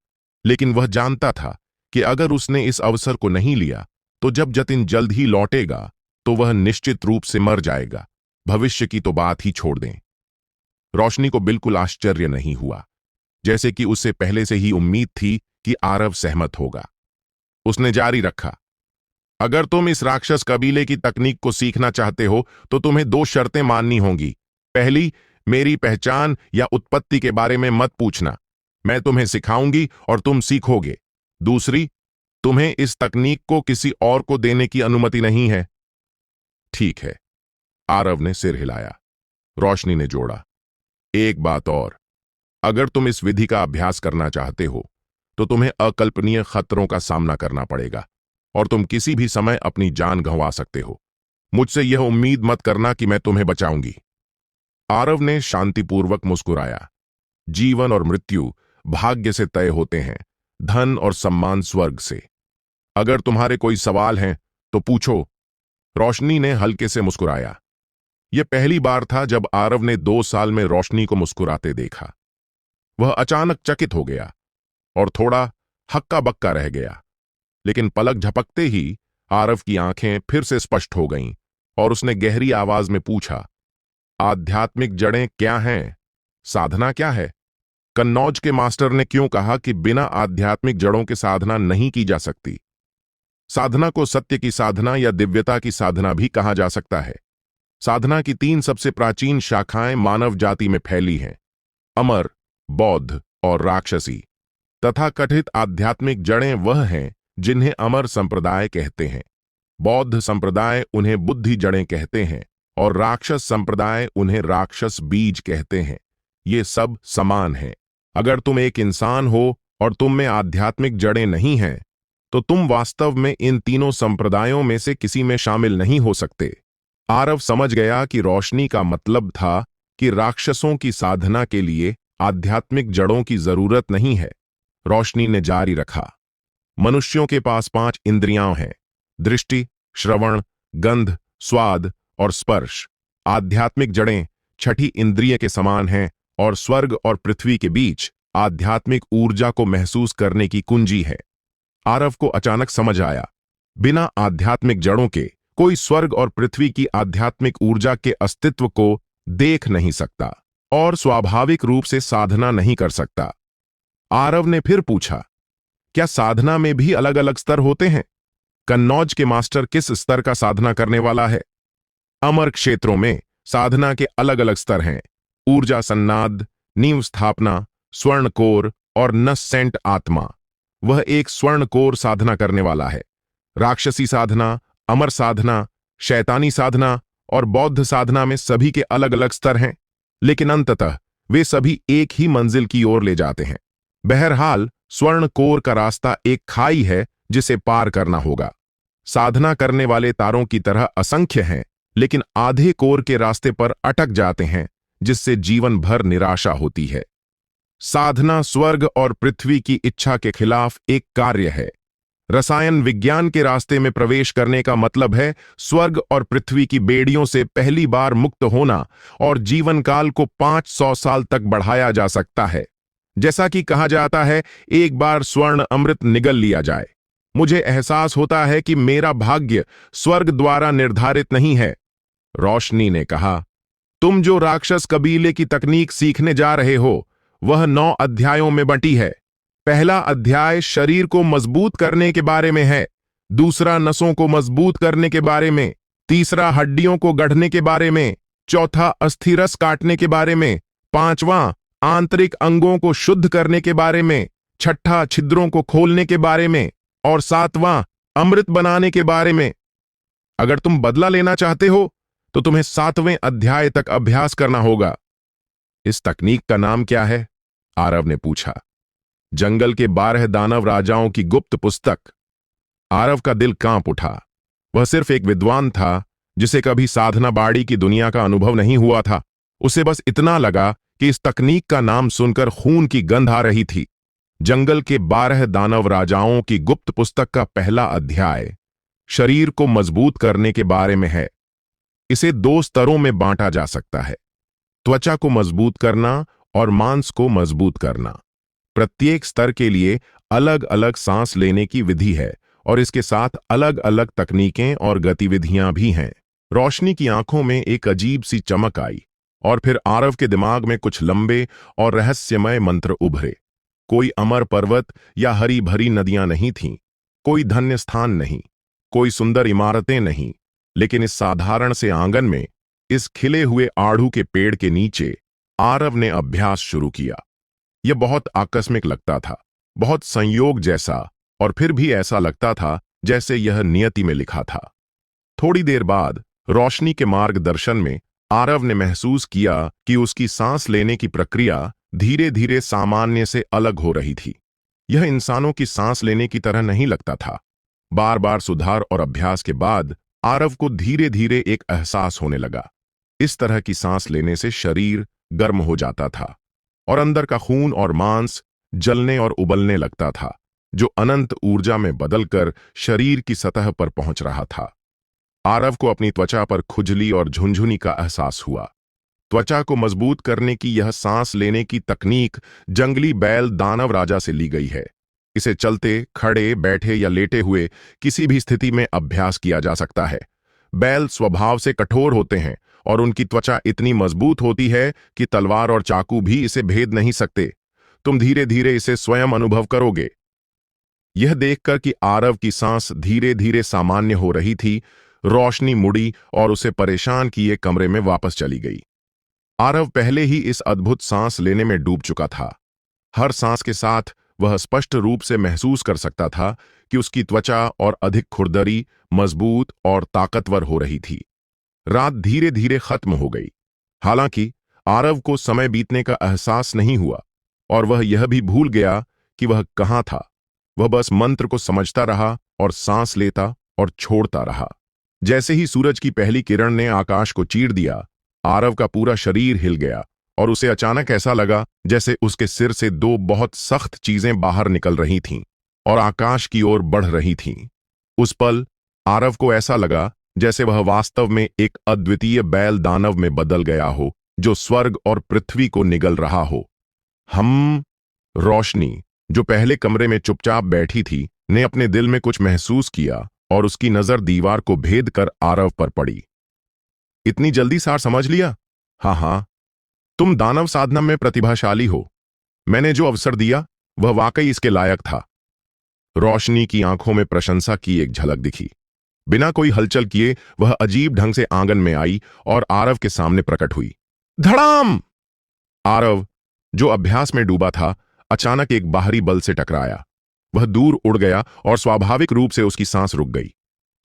लेकिन वह जानता था कि अगर उसने इस अवसर को नहीं लिया तो जब जतिन जल्द ही लौटेगा तो वह निश्चित रूप से मर जाएगा। भविष्य की तो बात ही छोड़ दें। रोशनी को बिल्कुल आश्चर्य नहीं हुआ, जैसे कि उसे पहले से ही उम्मीद थी कि आरव सहमत होगा। उसने जारी रखा, अगर तुम इस राक्षस कबीले की तकनीक को सीखना चाहते हो तो तुम्हें 2 शर्तें माननी होंगी। पहली, मेरी पहचान या उत्पत्ति के बारे में मत पूछना, मैं तुम्हें सिखाऊंगी और तुम सीखोगे। दूसरी, तुम्हें इस तकनीक को किसी और को देने की अनुमति नहीं है। ठीक है, आरव ने सिर हिलाया। रोशनी ने जोड़ा, एक बात और, अगर तुम इस विधि का अभ्यास करना चाहते हो तो तुम्हें अकल्पनीय खतरों का सामना करना पड़ेगा और तुम किसी भी समय अपनी जान गंवा सकते हो। मुझसे यह उम्मीद मत करना कि मैं तुम्हें बचाऊंगी। आरव ने शांतिपूर्वक मुस्कुराया। जीवन और मृत्यु भाग्य से तय होते हैं, धन और सम्मान स्वर्ग से। अगर तुम्हारे कोई सवाल हैं तो पूछो। रोशनी ने हल्के से मुस्कुराया। यह पहली बार था जब आरव ने 2 साल में रोशनी को मुस्कुराते देखा। वह अचानक चकित हो गया और थोड़ा हक्का बक्का रह गया, लेकिन पलक झपकते ही आरव की आंखें फिर से स्पष्ट हो गईं और उसने गहरी आवाज में पूछा, आध्यात्मिक जड़ें क्या हैं? साधना क्या है? कन्नौज के मास्टर ने क्यों कहा कि बिना आध्यात्मिक जड़ों के साधना नहीं की जा सकती? साधना को सत्य की साधना या दिव्यता की साधना भी कहा जा सकता है। साधना की 3 सबसे प्राचीन शाखाएं मानव जाति में फैली हैं, अमर, बौद्ध और राक्षसी। तथाकथित आध्यात्मिक जड़ें वह हैं जिन्हें अमर संप्रदाय कहते हैं, बौद्ध संप्रदाय उन्हें बुद्धि जड़ें कहते हैं और राक्षस संप्रदाय उन्हें राक्षस बीज कहते हैं। ये सब समान हैं। अगर तुम एक इंसान हो और तुम में आध्यात्मिक जड़ें नहीं हैं तो तुम वास्तव में इन तीनों संप्रदायों में से किसी में शामिल नहीं हो सकते। आरव समझ गया कि रोशनी का मतलब था कि राक्षसों की साधना के लिए आध्यात्मिक जड़ों की जरूरत नहीं है। रोशनी ने जारी रखा, मनुष्यों के पास 5 इंद्रियां हैं, दृष्टि, श्रवण, गंध, स्वाद और स्पर्श। आध्यात्मिक जड़ें 6ठी इंद्रिय के समान हैं और स्वर्ग और पृथ्वी के बीच आध्यात्मिक ऊर्जा को महसूस करने की कुंजी है। आरव को अचानक समझ आया, बिना आध्यात्मिक जड़ों के कोई स्वर्ग और पृथ्वी की आध्यात्मिक ऊर्जा के अस्तित्व को देख नहीं सकता और स्वाभाविक रूप से साधना नहीं कर सकता। आरव ने फिर पूछा, क्या साधना में भी अलग अलग स्तर होते हैं? कन्नौज के मास्टर किस स्तर का साधना करने वाला है? अमर क्षेत्रों में साधना के अलग अलग स्तर हैं, ऊर्जा सन्नाद, नींव स्थापना, स्वर्ण कोर और नसेंट आत्मा। वह एक स्वर्ण कोर साधना करने वाला है। राक्षसी साधना, अमर साधना, शैतानी साधना और बौद्ध साधना में सभी के अलग अलग स्तर हैं, लेकिन अंततः वे सभी एक ही मंजिल की ओर ले जाते हैं। बहरहाल स्वर्ण कोर का रास्ता एक खाई है जिसे पार करना होगा। साधना करने वाले तारों की तरह असंख्य हैं, लेकिन आधे कोर के रास्ते पर अटक जाते हैं, जिससे जीवन भर निराशा होती है। साधना स्वर्ग और पृथ्वी की इच्छा के खिलाफ एक कार्य है। रसायन विज्ञान के रास्ते में प्रवेश करने का मतलब है स्वर्ग और पृथ्वी की बेड़ियों से पहली बार मुक्त होना, और जीवन काल को 500 साल तक बढ़ाया जा सकता है। जैसा कि कहा जाता है, एक बार स्वर्ण अमृत निगल लिया जाए। मुझे एहसास होता है कि मेरा भाग्य स्वर्ग द्वारा निर्धारित नहीं है। रोशनी ने कहा, तुम जो राक्षस कबीले की तकनीक सीखने जा रहे हो वह 9 अध्यायों में बंटी है। पहला अध्याय शरीर को मजबूत करने के बारे में है, दूसरा नसों को मजबूत करने के बारे में, तीसरा हड्डियों को गढ़ने के बारे में, चौथा अस्थिरस काटने के बारे में, पांचवां, आंतरिक अंगों को शुद्ध करने के बारे में। छठा, छिद्रों को खोलने के बारे में। और सातवां, अमृत बनाने के बारे में। अगर तुम बदला लेना चाहते हो तो तुम्हें 7वें अध्याय तक अभ्यास करना होगा। इस तकनीक का नाम क्या है? आरव ने पूछा। जंगल के 12 दानव राजाओं की गुप्त पुस्तक। आरव का दिल कांप उठा। वह सिर्फ एक विद्वान था जिसे कभी साधना बाड़ी की दुनिया का अनुभव नहीं हुआ था। उसे बस इतना लगा कि इस तकनीक का नाम सुनकर खून की गंध आ रही थी। जंगल के 12 दानव राजाओं की गुप्त पुस्तक का पहला अध्याय शरीर को मजबूत करने के बारे में है। इसे 2 स्तरों में बांटा जा सकता है, त्वचा को मजबूत करना और मांस को मजबूत करना। प्रत्येक स्तर के लिए अलग अलग सांस लेने की विधि है और इसके साथ अलग अलग तकनीकें और गतिविधियां भी हैं। रोशनी की आंखों में एक अजीब सी चमक आई और फिर आरव के दिमाग में कुछ लंबे और रहस्यमय मंत्र उभरे। कोई अमर पर्वत या हरी भरी नदियां नहीं थीं, कोई धन्य स्थान नहीं, कोई सुंदर इमारतें नहीं, लेकिन इस साधारण से आंगन में, इस खिले हुए आड़ू के पेड़ के नीचे आरव ने अभ्यास शुरू किया। यह बहुत आकस्मिक लगता था, बहुत संयोग जैसा, और फिर भी ऐसा लगता था जैसे यह नियति में लिखा था। थोड़ी देर बाद रोशनी के मार्गदर्शन में आरव ने महसूस किया कि उसकी सांस लेने की प्रक्रिया धीरे धीरे सामान्य से अलग हो रही थी। यह इंसानों की सांस लेने की तरह नहीं लगता था। बार बार सुधार और अभ्यास के बाद आरव को धीरे धीरे एक एहसास होने लगा। इस तरह की सांस लेने से शरीर गर्म हो जाता था और अंदर का खून और मांस जलने और उबलने लगता था, जो अनंत ऊर्जा में बदलकर शरीर की सतह पर पहुंच रहा था। आरव को अपनी त्वचा पर खुजली और झुनझुनी का एहसास हुआ। त्वचा को मजबूत करने की यह सांस लेने की तकनीक जंगली बैल दानव राजा से ली गई है। इसे चलते, खड़े, बैठे या लेटे हुए किसी भी स्थिति में अभ्यास किया जा सकता है। बैल स्वभाव से कठोर होते हैं और उनकी त्वचा इतनी मजबूत होती है कि तलवार और चाकू भी इसे भेद नहीं सकते। तुम धीरे धीरे इसे स्वयं अनुभव करोगे। यह देखकर कि आरव की सांस धीरे धीरे सामान्य हो रही थी, रोशनी मुड़ी और उसे परेशान किए कमरे में वापस चली गई। आरव पहले ही इस अद्भुत सांस लेने में डूब चुका था। हर सांस के साथ वह स्पष्ट रूप से महसूस कर सकता था कि उसकी त्वचा और अधिक खुरदरी, मजबूत और ताकतवर हो रही थी। रात धीरे धीरे खत्म हो गई। हालांकि आरव को समय बीतने का एहसास नहीं हुआ और वह यह भी भूल गया कि वह कहाँ था। वह बस मंत्र को समझता रहा और सांस लेता और छोड़ता रहा। जैसे ही सूरज की पहली किरण ने आकाश को चीर दिया, आरव का पूरा शरीर हिल गया और उसे अचानक ऐसा लगा जैसे उसके सिर से 2 बहुत सख्त चीजें बाहर निकल रही थीं और आकाश की ओर बढ़ रही थीं। उस पल आरव को ऐसा लगा जैसे वह वास्तव में एक अद्वितीय बैल दानव में बदल गया हो, जो स्वर्ग और पृथ्वी को निगल रहा हो। रोशनी, जो पहले कमरे में चुपचाप बैठी थी, ने अपने दिल में कुछ महसूस किया और उसकी नजर दीवार को भेद कर आरव पर पड़ी। इतनी जल्दी सार समझ लिया? हाँ, तुम दानव साधना में प्रतिभाशाली हो। मैंने जो अवसर दिया वह वाकई इसके लायक था। रोशनी की आंखों में प्रशंसा की एक झलक दिखी। बिना कोई हलचल किए वह अजीब ढंग से आंगन में आई और आरव के सामने प्रकट हुई। धड़ाम! आरव, जो अभ्यास में डूबा था, अचानक एक बाहरी बल से टकराया। वह दूर उड़ गया और स्वाभाविक रूप से उसकी सांस रुक गई।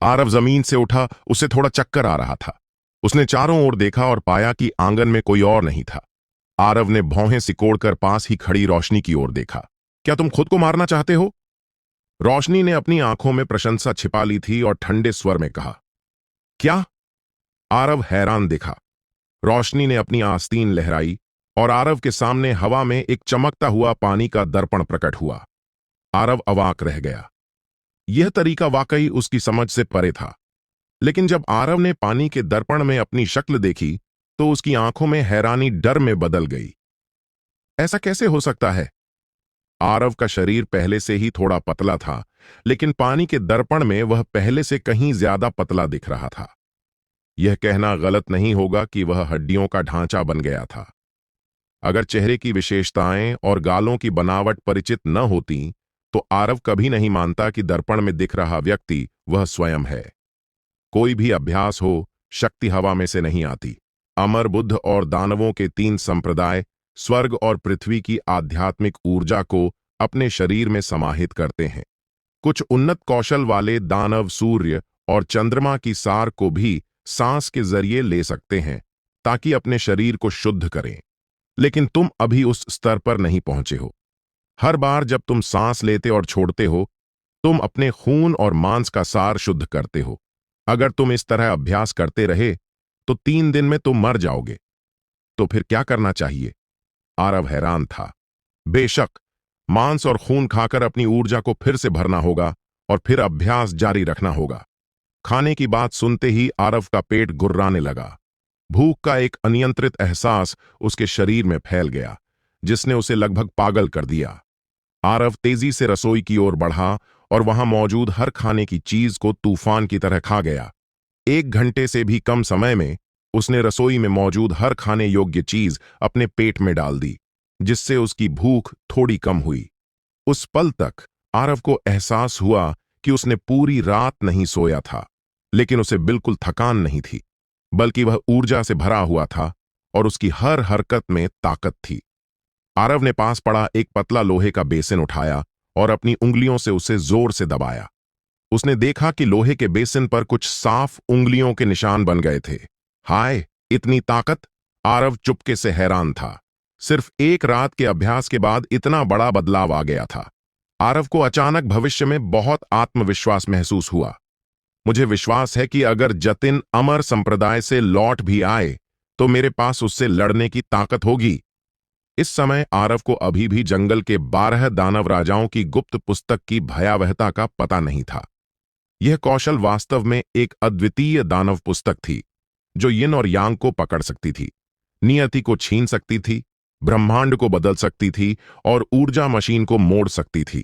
आरव जमीन से उठा, उसे थोड़ा चक्कर आ रहा था। उसने चारों ओर देखा और पाया कि आंगन में कोई और नहीं था। आरव ने भौहें सिकोड़कर पास ही खड़ी रोशनी की ओर देखा। क्या तुम खुद को मारना चाहते हो? रोशनी ने अपनी आंखों में प्रशंसा छिपा ली थी और ठंडे स्वर में कहा। क्या? आरव हैरान देखा। रोशनी ने अपनी आस्तीन लहराई और आरव के सामने हवा में एक चमकता हुआ पानी का दर्पण प्रकट हुआ। आरव अवाक रह गया। यह तरीका वाकई उसकी समझ से परे था। लेकिन जब आरव ने पानी के दर्पण में अपनी शक्ल देखी तो उसकी आंखों में हैरानी डर में बदल गई। ऐसा कैसे हो सकता है? आरव का शरीर पहले से ही थोड़ा पतला था, लेकिन पानी के दर्पण में वह पहले से कहीं ज्यादा पतला दिख रहा था। यह कहना गलत नहीं होगा कि वह हड्डियों का ढांचा बन गया था। अगर चेहरे की विशेषताएं और गालों की बनावट परिचित न होती तो आरव कभी नहीं मानता कि दर्पण में दिख रहा व्यक्ति वह स्वयं है। कोई भी अभ्यास हो, शक्ति हवा में से नहीं आती। अमर, बुद्ध और दानवों के 3 संप्रदाय स्वर्ग और पृथ्वी की आध्यात्मिक ऊर्जा को अपने शरीर में समाहित करते हैं। कुछ उन्नत कौशल वाले दानव सूर्य और चंद्रमा की सार को भी सांस के जरिए ले सकते हैं ताकि अपने शरीर को शुद्ध करें। लेकिन तुम अभी उस स्तर पर नहीं पहुंचे हो। हर बार जब तुम सांस लेते और छोड़ते हो, तुम अपने खून और मांस का सार शुद्ध करते हो। अगर तुम इस तरह अभ्यास करते रहे तो 3 दिन में तुम मर जाओगे। तो फिर क्या करना चाहिए? आरव हैरान था। बेशक, मांस और खून खाकर अपनी ऊर्जा को फिर से भरना होगा और फिर अभ्यास जारी रखना होगा। खाने की बात सुनते ही आरव का पेट गुर्राने लगा। भूख का एक अनियंत्रित एहसास उसके शरीर में फैल गया, जिसने उसे लगभग पागल कर दिया। आरव तेजी से रसोई की ओर बढ़ा और वहां मौजूद हर खाने की चीज को तूफान की तरह खा गया। 1 घंटे से भी कम समय में उसने रसोई में मौजूद हर खाने योग्य चीज अपने पेट में डाल दी, जिससे उसकी भूख थोड़ी कम हुई। उस पल तक आरव को एहसास हुआ कि उसने पूरी रात नहीं सोया था, लेकिन उसे बिल्कुल थकान नहीं थी, बल्कि वह ऊर्जा से भरा हुआ था और उसकी हर हरकत में ताकत थी। आरव ने पास पड़ा एक पतला लोहे का बेसिन उठाया और अपनी उंगलियों से उसे जोर से दबाया। उसने देखा कि लोहे के बेसिन पर कुछ साफ उंगलियों के निशान बन गए थे। हाय, इतनी ताकत! आरव चुपके से हैरान था। सिर्फ एक रात के अभ्यास के बाद इतना बड़ा बदलाव आ गया था। आरव को अचानक भविष्य में बहुत आत्मविश्वास महसूस हुआ। मुझे विश्वास है कि अगर जतिन अमर संप्रदाय से लौट भी आए तो मेरे पास उससे लड़ने की ताकत होगी। इस समय आरव को अभी भी जंगल के 12 दानव राजाओं की गुप्त पुस्तक की भयावहता का पता नहीं था। यह कौशल वास्तव में एक अद्वितीय दानव पुस्तक थी, जो यिन और यांग को पकड़ सकती थी, नियति को छीन सकती थी, ब्रह्मांड को बदल सकती थी और ऊर्जा मशीन को मोड़ सकती थी।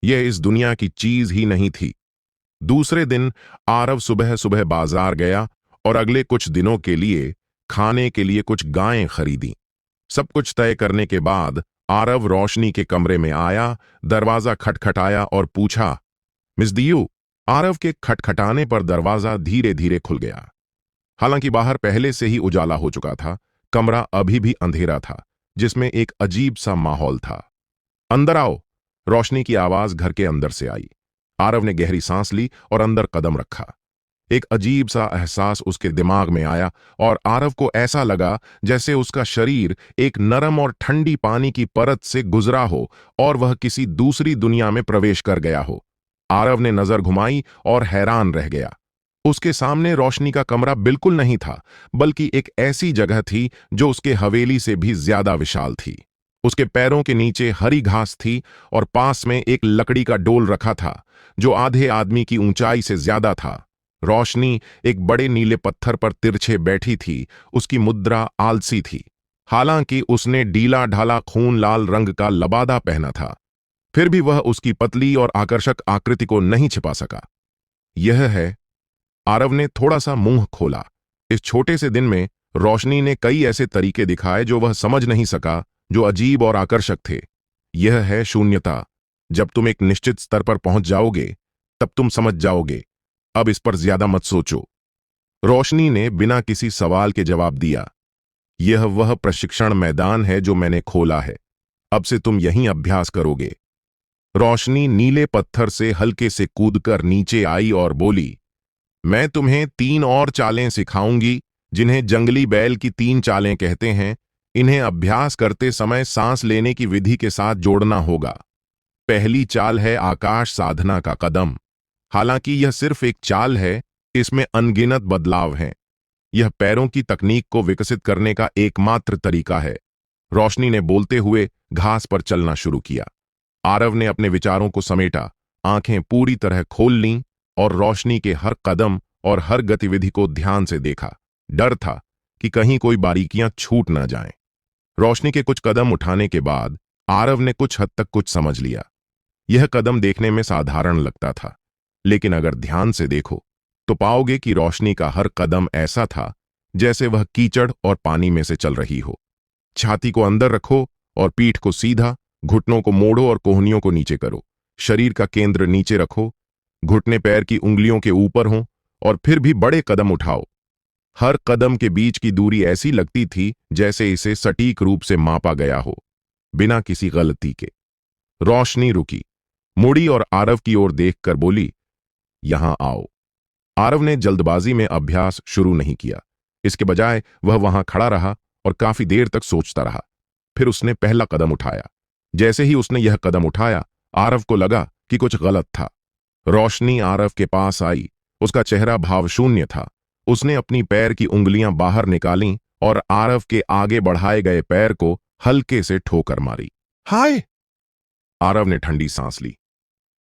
यह इस दुनिया की चीज ही नहीं थी। दूसरे दिन आरव सुबह सुबह बाजार गया और अगले कुछ दिनों के लिए खाने के लिए कुछ गायें खरीदी। सब कुछ तय करने के बाद आरव रोशनी के कमरे में आया, दरवाजा खटखटाया और पूछा, मिस दियू। आरव के खटखटाने पर दरवाजा धीरे धीरे खुल गया। हालांकि बाहर पहले से ही उजाला हो चुका था, कमरा अभी भी अंधेरा था, जिसमें एक अजीब सा माहौल था। अंदर आओ, रोशनी की आवाज घर के अंदर से आई। आरव ने गहरी सांस ली और अंदर कदम रखा। एक अजीब सा एहसास उसके दिमाग में आया और आरव को ऐसा लगा जैसे उसका शरीर एक नरम और ठंडी पानी की परत से गुजरा हो और वह किसी दूसरी दुनिया में प्रवेश कर गया हो। आरव ने नजर घुमाई और हैरान रह गया। उसके सामने रोशनी का कमरा बिल्कुल नहीं था, बल्कि एक ऐसी जगह थी जो उसके हवेली से भी ज्यादा विशाल थी। उसके पैरों के नीचे हरी घास थी और पास में एक लकड़ी का डोल रखा था, जो आधे आदमी की ऊंचाई से ज्यादा था। रोशनी एक बड़े नीले पत्थर पर तिरछे बैठी थी। उसकी मुद्रा आलसी थी। हालांकि उसने ढीला ढाला खून लाल रंग का लबादा पहना था, फिर भी वह उसकी पतली और आकर्षक आकृति को नहीं छिपा सका। यह है। आरव ने थोड़ा सा मुंह खोला। इस छोटे से दिन में रोशनी ने कई ऐसे तरीके दिखाए जो वह समझ नहीं सका, जो अजीब और आकर्षक थे। यह है शून्यता। जब तुम एक निश्चित स्तर पर पहुंच जाओगे, तब तुम समझ जाओगे। अब इस पर ज्यादा मत सोचो। रोशनी ने बिना किसी सवाल के जवाब दिया। यह वह प्रशिक्षण मैदान है जो मैंने खोला है। अब से तुम यहीं अभ्यास करोगे। रोशनी नीले पत्थर से हल्के से कूदकर नीचे आई और बोली, मैं तुम्हें 3 और चालें सिखाऊंगी, जिन्हें जंगली बैल की 3 चालें कहते हैं। इन्हें अभ्यास करते समय सांस लेने की विधि के साथ जोड़ना होगा। पहली चाल है आकाश साधना का कदम। हालांकि यह सिर्फ एक चाल है, इसमें अनगिनत बदलाव हैं। यह पैरों की तकनीक को विकसित करने का एकमात्र तरीका है। रोशनी ने बोलते हुए घास पर चलना शुरू किया। आरव ने अपने विचारों को समेटा, आंखें पूरी तरह खोल लीं और रोशनी के हर कदम और हर गतिविधि को ध्यान से देखा। डर था कि कहीं कोई बारीकियां छूट न जाएं। रोशनी के कुछ कदम उठाने के बाद आरव ने कुछ हद तक कुछ समझ लिया। यह कदम देखने में साधारण लगता था, लेकिन अगर ध्यान से देखो तो पाओगे कि रोशनी का हर कदम ऐसा था जैसे वह कीचड़ और पानी में से चल रही हो। छाती को अंदर रखो और पीठ को सीधा, घुटनों को मोड़ो और कोहनियों को नीचे करो। शरीर का केंद्र नीचे रखो, घुटने पैर की उंगलियों के ऊपर हों और फिर भी बड़े कदम उठाओ। हर कदम के बीच की दूरी ऐसी लगती थी जैसे इसे सटीक रूप से मापा गया हो, बिना किसी गलती के। रोशनी रुकी, मुड़ी और आरव की ओर देखकर बोली, यहां आओ। आरव ने जल्दबाजी में अभ्यास शुरू नहीं किया। इसके बजाय वह वहां खड़ा रहा और काफी देर तक सोचता रहा। फिर उसने पहला कदम उठाया। जैसे ही उसने यह कदम उठाया, आरव को लगा कि कुछ गलत था। रोशनी आरव के पास आई। उसका चेहरा भावशून्य था। उसने अपनी पैर की उंगलियां बाहर निकालीं और आरव के आगे बढ़ाए गए पैर को हल्के से ठोकर मारी। हाय! आरव ने ठंडी सांस ली।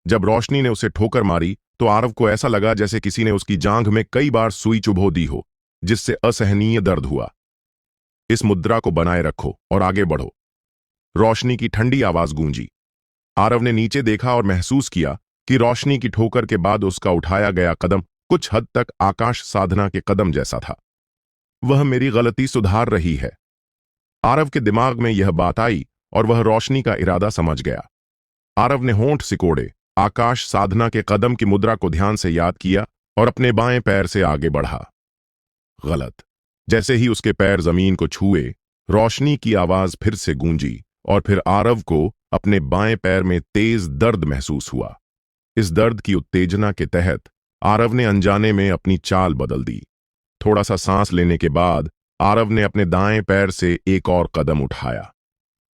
जब रोशनी ने उसे ठोकर मारी तो आरव को ऐसा लगा जैसे किसी ने उसकी जांघ में कई बार सुई चुभो दी हो, जिससे असहनीय दर्द हुआ। इस मुद्रा को बनाए रखो और आगे बढ़ो, रोशनी की ठंडी आवाज गूंजी। आरव ने नीचे देखा और महसूस किया कि रोशनी की ठोकर के बाद उसका उठाया गया कदम कुछ हद तक आकाश साधना के कदम जैसा था। वह मेरी गलती सुधार रही है। आरव के दिमाग में यह बात आई और वह रोशनी का इरादा समझ गया। आरव ने होंठ सिकोड़े, आकाश साधना के कदम की मुद्रा को ध्यान से याद किया और अपने बाएं पैर से आगे बढ़ा। गलत। जैसे ही उसके पैर जमीन को छुए, रोशनी की आवाज फिर से गूंजी और फिर आरव को अपने बाएं पैर में तेज दर्द महसूस हुआ। इस दर्द की उत्तेजना के तहत आरव ने अनजाने में अपनी चाल बदल दी। थोड़ा सा सांस लेने के बाद आरव ने अपने दाएं पैर से एक और कदम उठाया।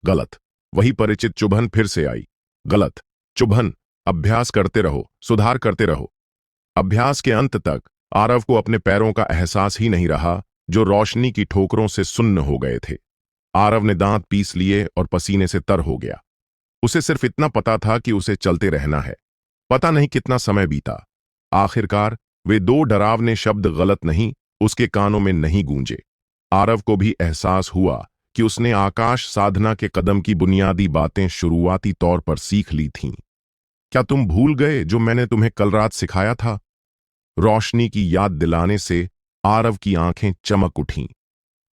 गलत। वही परिचित चुभन फिर से आई। गलत। चुभन। अभ्यास करते रहो, सुधार करते रहो। अभ्यास के अंत तक आरव को अपने पैरों का एहसास ही नहीं रहा, जो रोशनी की ठोकरों से सुन्न हो गए थे। आरव ने दांत पीस लिए और पसीने से तर हो गया। उसे सिर्फ इतना पता था कि उसे चलते रहना है। पता नहीं कितना समय बीता। आखिरकार वे दो डरावने शब्द गलत नहीं उसके कानों में नहीं गूंजे। आरव को भी एहसास हुआ कि उसने आकाश साधना के कदम की बुनियादी बातें शुरुआती तौर पर सीख ली थीं। क्या तुम भूल गए जो मैंने तुम्हें कल रात सिखाया था? रोशनी की याद दिलाने से आरव की आंखें चमक उठीं।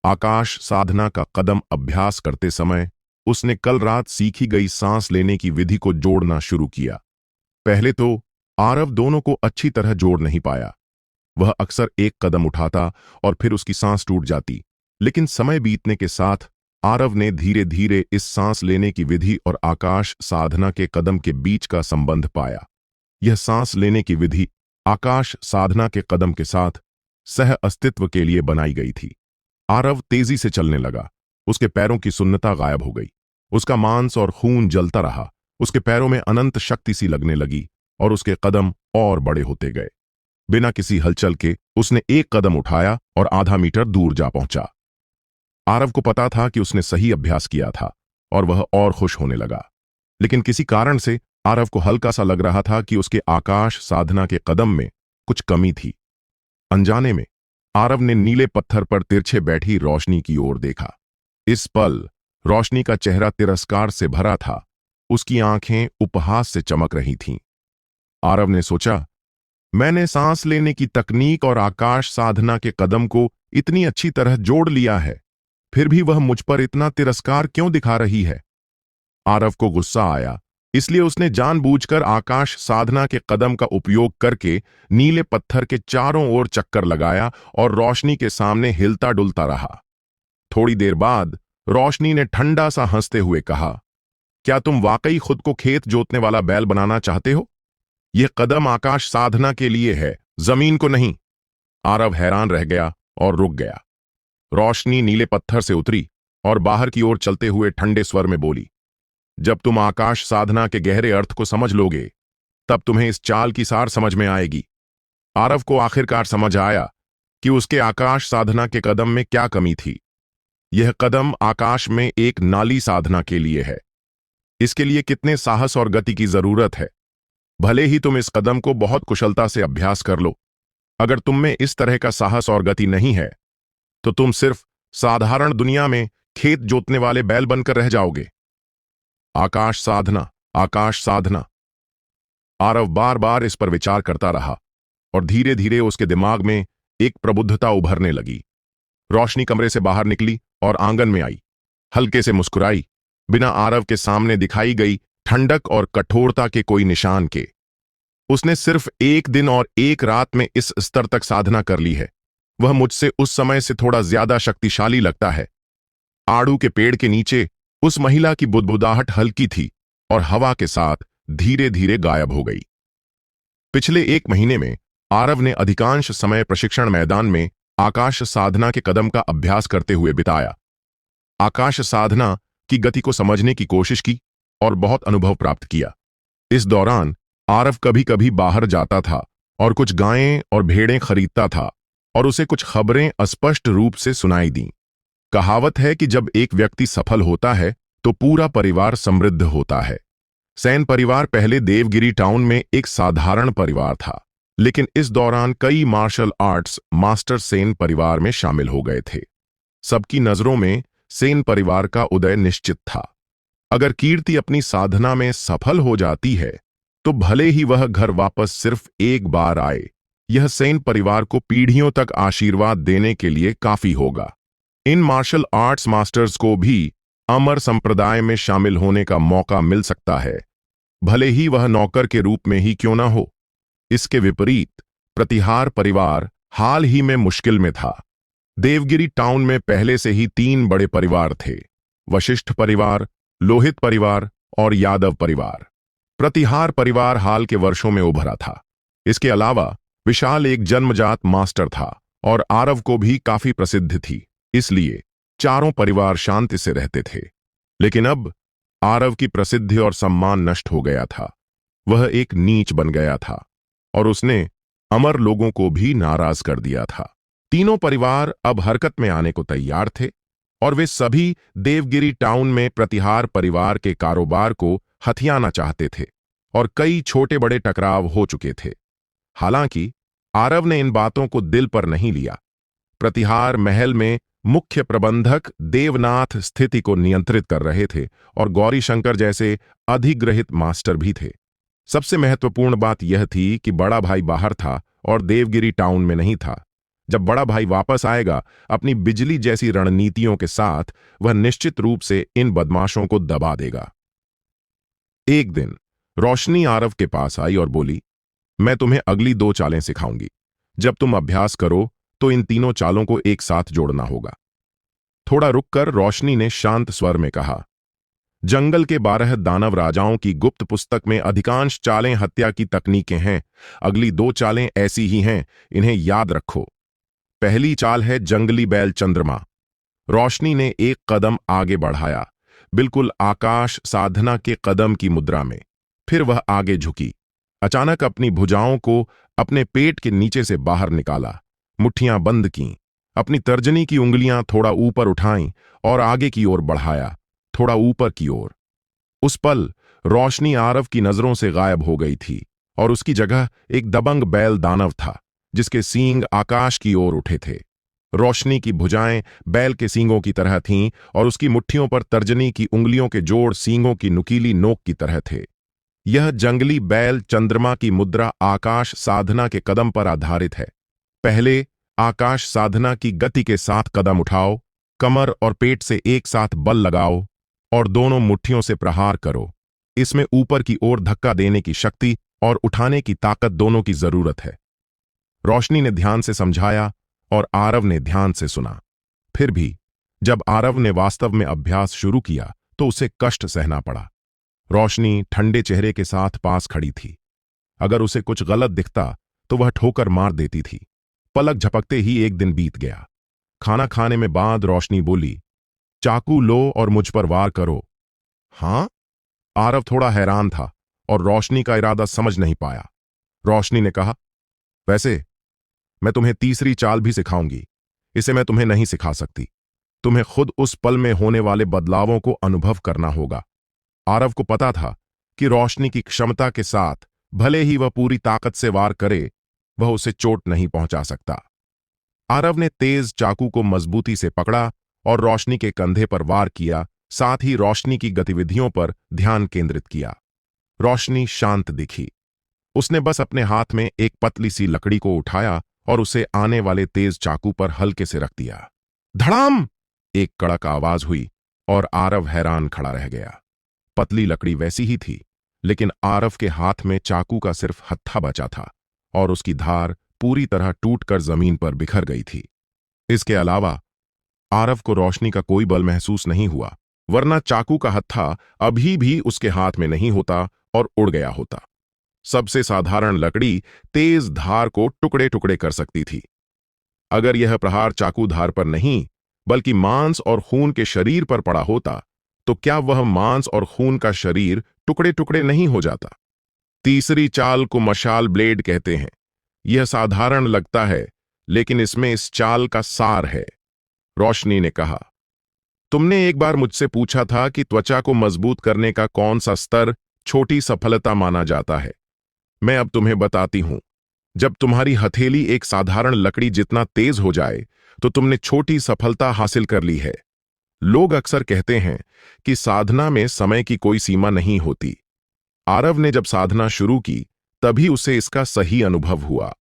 आकाश साधना का कदम अभ्यास करते समय उसने कल रात सीखी गई सांस लेने की विधि को जोड़ना शुरू किया। पहले तो आरव दोनों को अच्छी तरह जोड़ नहीं पाया। वह अक्सर एक कदम उठाता और फिर उसकी सांस टूट जाती। लेकिन समय बीतने के साथ आरव ने धीरे धीरे इस सांस लेने की विधि और आकाश साधना के कदम के बीच का संबंध पाया। यह सांस लेने की विधि आकाश साधना के कदम के साथ सह अस्तित्व के लिए बनाई गई थी। आरव तेजी से चलने लगा। उसके पैरों की सुन्नता गायब हो गई। उसका मांस और खून जलता रहा। उसके पैरों में अनंत शक्ति सी लगने लगी और उसके कदम और बड़े होते गए। बिना किसी हलचल के उसने एक कदम उठाया और आधा मीटर दूर जा पहुंचा। आरव को पता था कि उसने सही अभ्यास किया था और वह और खुश होने लगा। लेकिन किसी कारण से आरव को हल्का सा लग रहा था कि उसके आकाश साधना के कदम में कुछ कमी थी। अनजाने में आरव ने नीले पत्थर पर तिरछे बैठी रोशनी की ओर देखा। इस पल रोशनी का चेहरा तिरस्कार से भरा था। उसकी आंखें उपहास से चमक रही थीं। आरव ने सोचा, मैंने सांस लेने की तकनीक और आकाश साधना के कदम को इतनी अच्छी तरह जोड़ लिया है, फिर भी वह मुझ पर इतना तिरस्कार क्यों दिखा रही है? आरव को गुस्सा आया, इसलिए उसने जानबूझकर आकाश साधना के कदम का उपयोग करके नीले पत्थर के चारों ओर चक्कर लगाया और रोशनी के सामने हिलता डुलता रहा। थोड़ी देर बाद रोशनी ने ठंडा सा हंसते हुए कहा, क्या तुम वाकई खुद को खेत जोतने वाला बैल बनाना चाहते हो? यह कदम आकाश साधना के लिए है, जमीन को नहीं। आरव हैरान रह गया और रुक गया। रोशनी नीले पत्थर से उतरी और बाहर की ओर चलते हुए ठंडे स्वर में बोली, जब तुम आकाश साधना के गहरे अर्थ को समझ लोगे, तब तुम्हें इस चाल की सार समझ में आएगी। आरव को आखिरकार समझ आया कि उसके आकाश साधना के कदम में क्या कमी थी। यह कदम आकाश में एक नाली साधना के लिए है। इसके लिए कितने साहस और गति की जरूरत है। भले ही तुम इस कदम को बहुत कुशलता से अभ्यास कर लो, अगर तुम में इस तरह का साहस और गति नहीं है तो तुम सिर्फ साधारण दुनिया में खेत जोतने वाले बैल बनकर रह जाओगे। आकाश साधना, आकाश साधना। आरव बार बार इस पर विचार करता रहा और धीरे धीरे उसके दिमाग में एक प्रबुद्धता उभरने लगी। रोशनी कमरे से बाहर निकली और आंगन में आई। हल्के से मुस्कुराई, बिना आरव के सामने दिखाई गई ठंडक और कठोरता के कोई निशान के। उसने सिर्फ एक दिन और एक रात में इस स्तर तक साधना कर ली है वह मुझसे उस समय से थोड़ा ज्यादा शक्तिशाली लगता है। आड़ू के पेड़ के नीचे उस महिला की बुदबुदाहट हल्की थी और हवा के साथ धीरे धीरे गायब हो गई। पिछले 1 महीने में आरव ने अधिकांश समय प्रशिक्षण मैदान में आकाश साधना के कदम का अभ्यास करते हुए बिताया। आकाश साधना की गति को समझने की कोशिश की और बहुत अनुभव प्राप्त किया। इस दौरान आरव कभी कभी बाहर जाता था और कुछ गायें और भेड़ें खरीदता था और उसे कुछ खबरें अस्पष्ट रूप से सुनाई दी। कहावत है कि जब एक व्यक्ति सफल होता है तो पूरा परिवार समृद्ध होता है। सेन परिवार पहले देवगिरी टाउन में एक साधारण परिवार था, लेकिन इस दौरान कई मार्शल आर्ट्स मास्टर सेन परिवार में शामिल हो गए थे। सबकी नजरों में सेन परिवार का उदय निश्चित था। अगर कीर्ति अपनी साधना में सफल हो जाती है तो भले ही वह घर वापस सिर्फ एक बार आए, यह सेन परिवार को पीढ़ियों तक आशीर्वाद देने के लिए काफी होगा। इन मार्शल आर्ट्स मास्टर्स को भी अमर संप्रदाय में शामिल होने का मौका मिल सकता है, भले ही वह नौकर के रूप में ही क्यों न हो। इसके विपरीत प्रतिहार परिवार हाल ही में मुश्किल में था। देवगिरी टाउन में पहले से ही 3 बड़े परिवार थे: वशिष्ठ परिवार, लोहित परिवार और यादव परिवार। प्रतिहार परिवार हाल के वर्षों में उभरा था। इसके अलावा विशाल एक जन्मजात मास्टर था और आरव को भी काफी प्रसिद्ध थी, इसलिए चारों परिवार शांति से रहते थे। लेकिन अब आरव की प्रसिद्धि और सम्मान नष्ट हो गया था। वह एक नीच बन गया था और उसने अमर लोगों को भी नाराज कर दिया था। तीनों परिवार अब हरकत में आने को तैयार थे और वे सभी देवगिरी टाउन में प्रतिहार परिवार के कारोबार को हथियाना चाहते थे और कई छोटे बड़े टकराव हो चुके थे। हालांकि आरव ने इन बातों को दिल पर नहीं लिया। प्रतिहार महल में मुख्य प्रबंधक देवनाथ स्थिति को नियंत्रित कर रहे थे और गौरी शंकर जैसे अधिग्रहित मास्टर भी थे। सबसे महत्वपूर्ण बात यह थी कि बड़ा भाई बाहर था और देवगिरी टाउन में नहीं था। जब बड़ा भाई वापस आएगा अपनी बिजली जैसी रणनीतियों के साथ, वह निश्चित रूप से इन बदमाशों को दबा देगा। एक दिन रोशनी आरव के पास आई और बोली, मैं तुम्हें अगली 2 चालें सिखाऊंगी। जब तुम अभ्यास करो तो इन तीनों चालों को एक साथ जोड़ना होगा। थोड़ा रुककर रोशनी ने शांत स्वर में कहा, जंगल के 12 दानव राजाओं की गुप्त पुस्तक में अधिकांश चालें हत्या की तकनीकें हैं। अगली 2 चालें ऐसी ही हैं, इन्हें याद रखो। पहली चाल है जंगली बैल चंद्रमा। रोशनी ने एक कदम आगे बढ़ाया, बिल्कुल आकाश साधना के कदम की मुद्रा में। फिर वह आगे झुकी, अचानक अपनी भुजाओं को अपने पेट के नीचे से बाहर निकाला, मुट्ठियां बंद कीं, अपनी तर्जनी की उंगलियां थोड़ा ऊपर उठाईं और आगे की ओर बढ़ाया, थोड़ा ऊपर की ओर। उस पल रोशनी आरव की नजरों से गायब हो गई थी और उसकी जगह एक दबंग बैल दानव था जिसके सींग आकाश की ओर उठे थे। रोशनी की भुजाएं बैल के सींगों की तरह थीं और उसकी मुट्ठियों पर तर्जनी की उंगलियों के जोड़ सींगों की नुकीली नोक की तरह थे। यह जंगली बैल चंद्रमा की मुद्रा आकाश साधना के कदम पर आधारित है। पहले आकाश साधना की गति के साथ कदम उठाओ, कमर और पेट से एक साथ बल लगाओ और दोनों मुट्ठियों से प्रहार करो। इसमें ऊपर की ओर धक्का देने की शक्ति और उठाने की ताकत दोनों की जरूरत है। रोशनी ने ध्यान से समझाया और आरव ने ध्यान से सुना। फिर भी जब आरव ने वास्तव में अभ्यास शुरू किया तो उसे कष्ट सहना पड़ा। रोशनी ठंडे चेहरे के साथ पास खड़ी थी। अगर उसे कुछ गलत दिखता तो वह ठोकर मार देती थी। पलक झपकते ही एक दिन बीत गया। खाना खाने में बाद रोशनी बोली, चाकू लो और मुझ पर वार करो। हां? आरव थोड़ा हैरान था और रोशनी का इरादा समझ नहीं पाया। रोशनी ने कहा, वैसे मैं तुम्हें तीसरी चाल भी सिखाऊंगी, इसे मैं तुम्हें नहीं सिखा सकती। तुम्हें खुद उस पल में होने वाले बदलावों को अनुभव करना होगा। आरव को पता था कि रोशनी की क्षमता के साथ भले ही वह पूरी ताकत से वार करे, वह उसे चोट नहीं पहुंचा सकता। आरव ने तेज चाकू को मजबूती से पकड़ा और रोशनी के कंधे पर वार किया, साथ ही रोशनी की गतिविधियों पर ध्यान केंद्रित किया। रोशनी शांत दिखी। उसने बस अपने हाथ में एक पतली सी लकड़ी को उठाया और उसे आने वाले तेज चाकू पर हल्के से रख दिया। धड़ाम! एक कड़क आवाज हुई और आरव हैरान खड़ा रह गया। पतली लकड़ी वैसी ही थी, लेकिन आरव के हाथ में चाकू का सिर्फ हत्था बचा था और उसकी धार पूरी तरह टूटकर जमीन पर बिखर गई थी। इसके अलावा आरव को रोशनी का कोई बल महसूस नहीं हुआ, वरना चाकू का हत्था अभी भी उसके हाथ में नहीं होता और उड़ गया होता। सबसे साधारण लकड़ी तेज धार को टुकड़े टुकड़े कर सकती थी। अगर यह प्रहार चाकू धार पर नहीं बल्कि मांस और खून के शरीर पर पड़ा होता तो क्या वह मांस और खून का शरीर टुकड़े टुकड़े नहीं हो जाता? तीसरी चाल को मशाल ब्लेड कहते हैं। यह साधारण लगता है, लेकिन इसमें इस चाल का सार है। रोशनी ने कहा, तुमने एक बार मुझसे पूछा था कि त्वचा को मजबूत करने का कौन सा स्तर छोटी सफलता माना जाता है। मैं अब तुम्हें बताती हूं। जब तुम्हारी हथेली एक साधारण लकड़ी जितना तेज हो जाए तो तुमने छोटी सफलता हासिल कर ली है। लोग अक्सर कहते हैं कि साधना में समय की कोई सीमा नहीं होती। आरव ने जब साधना शुरू की तभी उसे इसका सही अनुभव हुआ।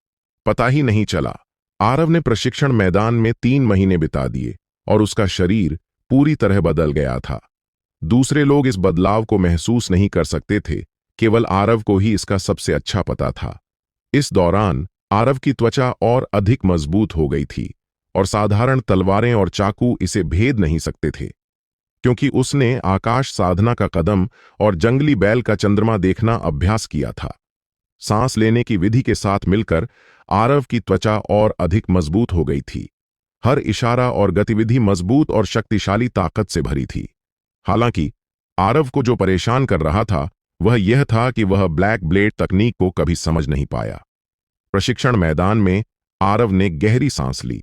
पता ही नहीं चला। आरव ने प्रशिक्षण मैदान में 3 महीने बिता दिए और उसका शरीर पूरी तरह बदल गया था। दूसरे लोग इस बदलाव को महसूस नहीं कर सकते थे, केवल आरव को ही इसका सबसे अच्छा पता था। इस दौरान आरव की त्वचा और अधिक मजबूत हो गई थी और साधारण तलवारें और चाकू इसे भेद नहीं सकते थे, क्योंकि उसने आकाश साधना का कदम और जंगली बैल का चंद्रमा देखना अभ्यास किया था। सांस लेने की विधि के साथ मिलकर आरव की त्वचा और अधिक मजबूत हो गई थी। हर इशारा और गतिविधि मजबूत और शक्तिशाली ताकत से भरी थी। हालांकि आरव को जो परेशान कर रहा था वह यह था कि वह ब्लैक ब्लेड तकनीक को कभी समझ नहीं पाया। प्रशिक्षण मैदान में आरव ने गहरी सांस ली,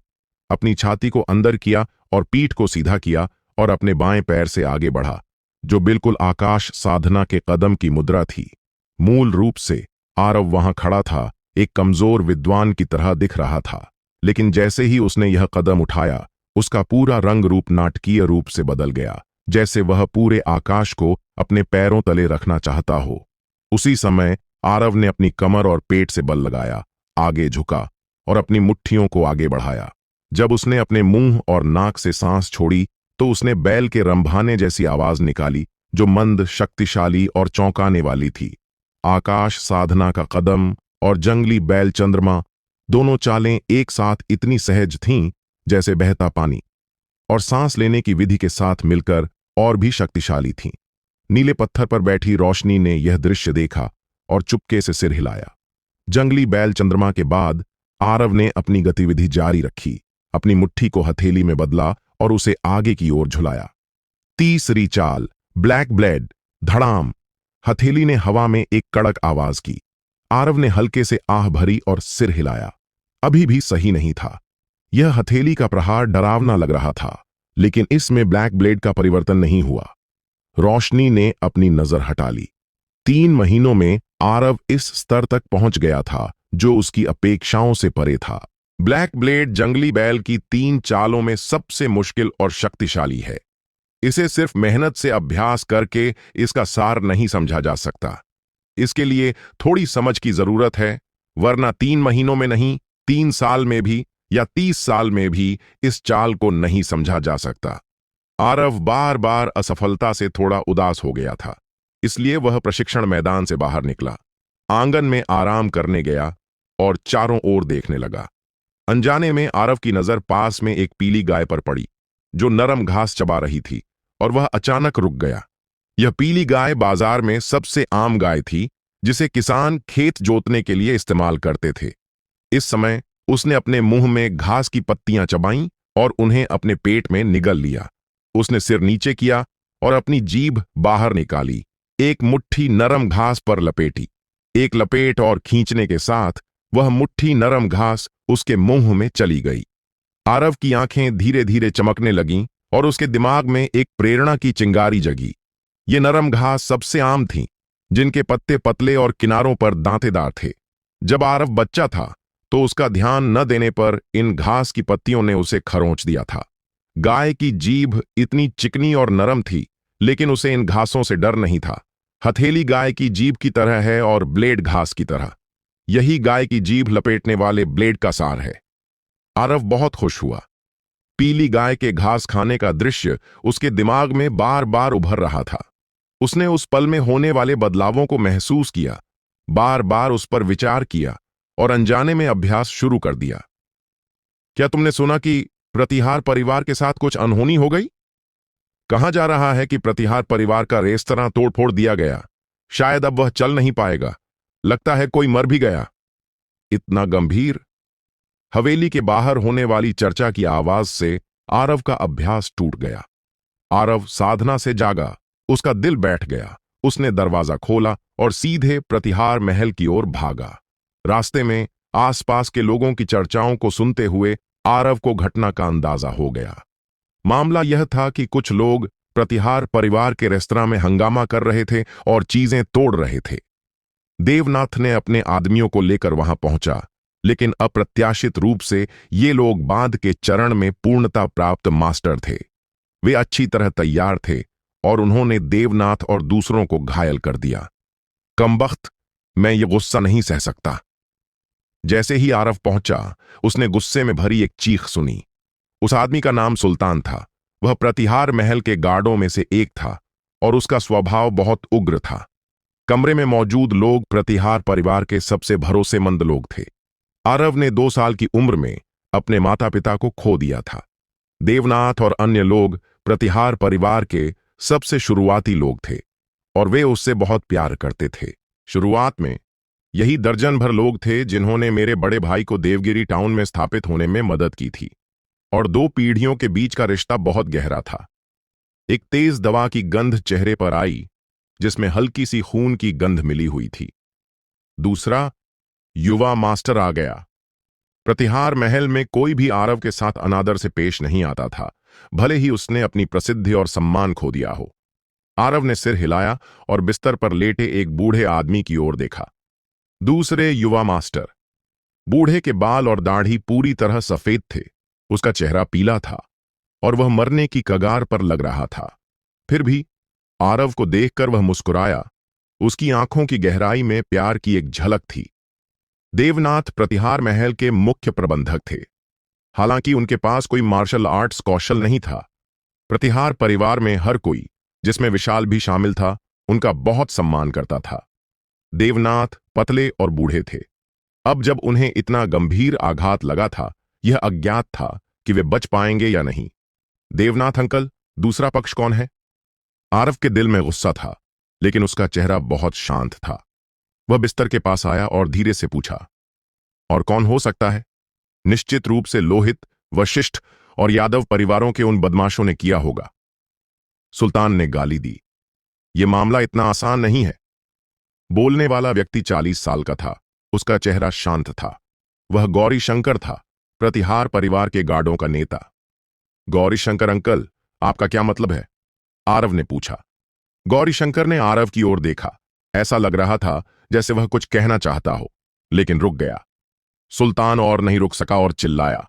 अपनी छाती को अंदर किया और पीठ को सीधा किया और अपने बाएं पैर से आगे बढ़ा, जो बिल्कुल आकाश साधना के कदम की मुद्रा थी। मूल रूप से आरव वहां खड़ा था, एक कमजोर विद्वान की तरह दिख रहा था, लेकिन जैसे ही उसने यह कदम उठाया उसका पूरा रंग रूप नाटकीय रूप से बदल गया, जैसे वह पूरे आकाश को अपने पैरों तले रखना चाहता हो। उसी समय आरव ने अपनी कमर और पेट से बल लगाया, आगे झुका और अपनी मुट्ठियों को आगे बढ़ाया। जब उसने अपने मुंह और नाक से सांस छोड़ी तो उसने बैल के रंभाने जैसी आवाज निकाली, जो मंद, शक्तिशाली और चौंकाने वाली थी। आकाश साधना का कदम और जंगली बैल चंद्रमा, दोनों चालें एक साथ इतनी सहज थीं जैसे बहता पानी, और सांस लेने की विधि के साथ मिलकर और भी शक्तिशाली थीं। नीले पत्थर पर बैठी रोशनी ने यह दृश्य देखा और चुपके से सिर हिलाया। जंगली बैल चंद्रमा के बाद आरव ने अपनी गतिविधि जारी रखी, अपनी मुट्ठी को हथेली में बदला और उसे आगे की ओर झुलाया। तीसरी चाल, ब्लैक ब्लेड, धड़ाम। हथेली ने हवा में एक कड़क आवाज की। आरव ने हल्के से आह भरी और सिर हिलाया। अभी भी सही नहीं था। यह हथेली का प्रहार डरावना लग रहा था, लेकिन इसमें ब्लैक ब्लेड का परिवर्तन नहीं हुआ। रोशनी ने अपनी नजर हटा ली। 3 महीनों में आरव इस स्तर तक पहुंच गया था जो उसकी अपेक्षाओं से परे था। ब्लैक ब्लेड जंगली बैल की 3 चालों में सबसे मुश्किल और शक्तिशाली है। इसे सिर्फ मेहनत से अभ्यास करके इसका सार नहीं समझा जा सकता। इसके लिए थोड़ी समझ की जरूरत है, वरना 3 महीनों में नहीं, 3 साल में भी या 30 साल में भी इस चाल को नहीं समझा जा सकता। आरव बार बार असफलता से थोड़ा उदास हो गया था, इसलिए वह प्रशिक्षण मैदान से बाहर निकला, आंगन में आराम करने गया और चारों ओर देखने लगा। अनजाने में आरव की नजर पास में एक पीली गाय पर पड़ी, जो नरम घास चबा रही थी, और वह अचानक रुक गया। यह पीली गाय बाजार में सबसे आम गाय थी, जिसे किसान खेत जोतने के लिए इस्तेमाल करते थे। इस समय उसने अपने मुंह में घास की पत्तियां चबाईं और उन्हें अपने पेट में निगल लिया। उसने सिर नीचे किया और अपनी जीभ बाहर निकाली, एक मुट्ठी नरम घास पर लपेटी। एक लपेट और खींचने के साथ वह मुट्ठी नरम घास उसके मुंह में चली गई। आरव की आंखें धीरे धीरे चमकने लगीं और उसके दिमाग में एक प्रेरणा की चिंगारी जगी। ये नरम घास सबसे आम थीं, जिनके पत्ते पतले और किनारों पर दांतेदार थे। जब आरव बच्चा था तो उसका ध्यान न देने पर इन घास की पत्तियों ने उसे खरोंच दिया था। गाय की जीभ इतनी चिकनी और नरम थी, लेकिन उसे इन घासों से डर नहीं था। हथेली गाय की जीभ की तरह है और ब्लेड घास की तरह। यही गाय की जीभ लपेटने वाले ब्लेड का सार है। आरव बहुत खुश हुआ। पीली गाय के घास खाने का दृश्य उसके दिमाग में बार बार उभर रहा था। उसने उस पल में होने वाले बदलावों को महसूस किया, बार बार उस पर विचार किया और अनजाने में अभ्यास शुरू कर दिया। क्या तुमने सुना कि प्रतिहार परिवार के साथ कुछ अनहोनी हो गई? कहा जा रहा है कि प्रतिहार परिवार का रेस्तरां तोड़फोड़ दिया गया। शायद अब वह चल नहीं पाएगा। लगता है कोई मर भी गया। इतना गंभीर? हवेली के बाहर होने वाली चर्चा की आवाज से आरव का अभ्यास टूट गया। आरव साधना से जागा, उसका दिल बैठ गया। उसने दरवाजा खोला और सीधे प्रतिहार महल की ओर भागा। रास्ते में आसपास के लोगों की चर्चाओं को सुनते हुए आरव को घटना का अंदाजा हो गया। मामला यह था कि कुछ लोग प्रतिहार परिवार के रेस्तरां में हंगामा कर रहे थे और चीजें तोड़ रहे थे। देवनाथ ने अपने आदमियों को लेकर वहां पहुंचा, लेकिन अप्रत्याशित रूप से ये लोग बांध के चरण में पूर्णता प्राप्त मास्टर थे। वे अच्छी तरह तैयार थे और उन्होंने देवनाथ और दूसरों को घायल कर दिया। कमबख्त, मैं ये गुस्सा नहीं सह सकता। जैसे ही आरव पहुंचा, उसने गुस्से में भरी एक चीख सुनी। उस आदमी का नाम सुल्तान था। वह प्रतिहार महल के गार्डों में से एक था और उसका स्वभाव बहुत उग्र था। कमरे में मौजूद लोग प्रतिहार परिवार के सबसे भरोसेमंद लोग थे। आरव ने 2 साल की उम्र में अपने माता पिता को खो दिया था। देवनाथ और अन्य लोग प्रतिहार परिवार के सबसे शुरुआती लोग थे और वे उससे बहुत प्यार करते थे। शुरुआत में यही दर्जन भर लोग थे जिन्होंने मेरे बड़े भाई को देवगिरी टाउन में स्थापित होने में मदद की थी, और 2 पीढ़ियों के बीच का रिश्ता बहुत गहरा था। एक तेज दवा की गंध चेहरे पर आई, जिसमें हल्की सी खून की गंध मिली हुई थी। दूसरा, युवा मास्टर आ गया। प्रतिहार महल में कोई भी आरव के साथ अनादर से पेश नहीं आता था, भले ही उसने अपनी प्रसिद्धि और सम्मान खो दिया हो। आरव ने सिर हिलाया और बिस्तर पर लेटे एक बूढ़े आदमी की ओर देखा। दूसरे युवा मास्टर। बूढ़े के बाल और दाढ़ी पूरी तरह सफेद थे। उसका चेहरा पीला था और वह मरने की कगार पर लग रहा था। फिर भी आरव को देखकर वह मुस्कुराया। उसकी आंखों की गहराई में प्यार की एक झलक थी। देवनाथ प्रतिहार महल के मुख्य प्रबंधक थे। हालांकि उनके पास कोई मार्शल आर्ट्स कौशल नहीं था। प्रतिहार परिवार में हर कोई, जिसमें विशाल भी शामिल था, उनका बहुत सम्मान करता था। देवनाथ पतले और बूढ़े थे। अब जब उन्हें इतना गंभीर आघात लगा था, यह अज्ञात था कि वे बच पाएंगे या नहीं। देवनाथ अंकल, दूसरा पक्ष कौन है? आरव के दिल में गुस्सा था, लेकिन उसका चेहरा बहुत शांत था। वह बिस्तर के पास आया और धीरे से पूछा, और कौन हो सकता है? निश्चित रूप से लोहित, वशिष्ठ और यादव परिवारों के उन बदमाशों ने किया होगा। सुल्तान ने गाली दी। यह मामला इतना आसान नहीं है। बोलने वाला व्यक्ति 40 साल का था। उसका चेहरा शांत था। वह गौरी शंकर था, प्रतिहार परिवार के गार्डों का नेता। गौरी शंकर अंकल, आपका क्या मतलब है? आरव ने पूछा। गौरी शंकर ने आरव की ओर देखा। ऐसा लग रहा था जैसे वह कुछ कहना चाहता हो, लेकिन रुक गया। सुल्तान और नहीं रुक सका और चिल्लाया,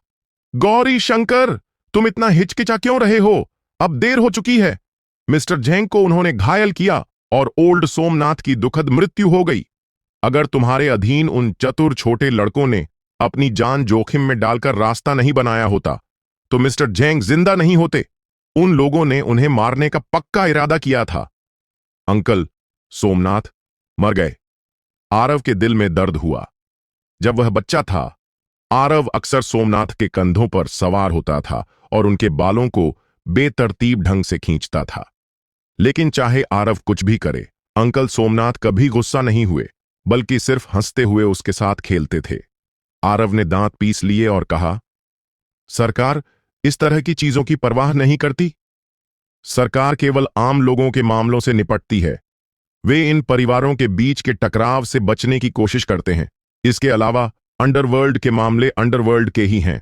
गौरी शंकर, तुम इतना हिचकिचा क्यों रहे हो? अब देर हो चुकी है। मिस्टर झेंग को उन्होंने घायल किया और ओल्ड सोमनाथ की दुखद मृत्यु हो गई। अगर तुम्हारे अधीन उन चतुर छोटे लड़कों ने अपनी जान जोखिम में डालकर रास्ता नहीं बनाया होता, तो मिस्टर झेंग जिंदा नहीं होते। उन लोगों ने उन्हें मारने का पक्का इरादा किया था। अंकल, सोमनाथ मर गए। आरव के दिल में दर्द हुआ। जब वह बच्चा था, आरव अक्सर सोमनाथ के कंधों पर सवार होता था और उनके बालों को बेतरतीब ढंग से खींचता था। लेकिन चाहे आरव कुछ भी करे, अंकल सोमनाथ कभी गुस्सा नहीं हुए, बल्कि सिर्फ हंसते हुए उसके साथ खेलते थे। आरव ने दांत पीस लिए और कहा, सरकार इस तरह की चीजों की परवाह नहीं करती। सरकार केवल आम लोगों के मामलों से निपटती है। वे इन परिवारों के बीच के टकराव से बचने की कोशिश करते हैं। इसके अलावा अंडरवर्ल्ड के मामले अंडरवर्ल्ड के ही हैं।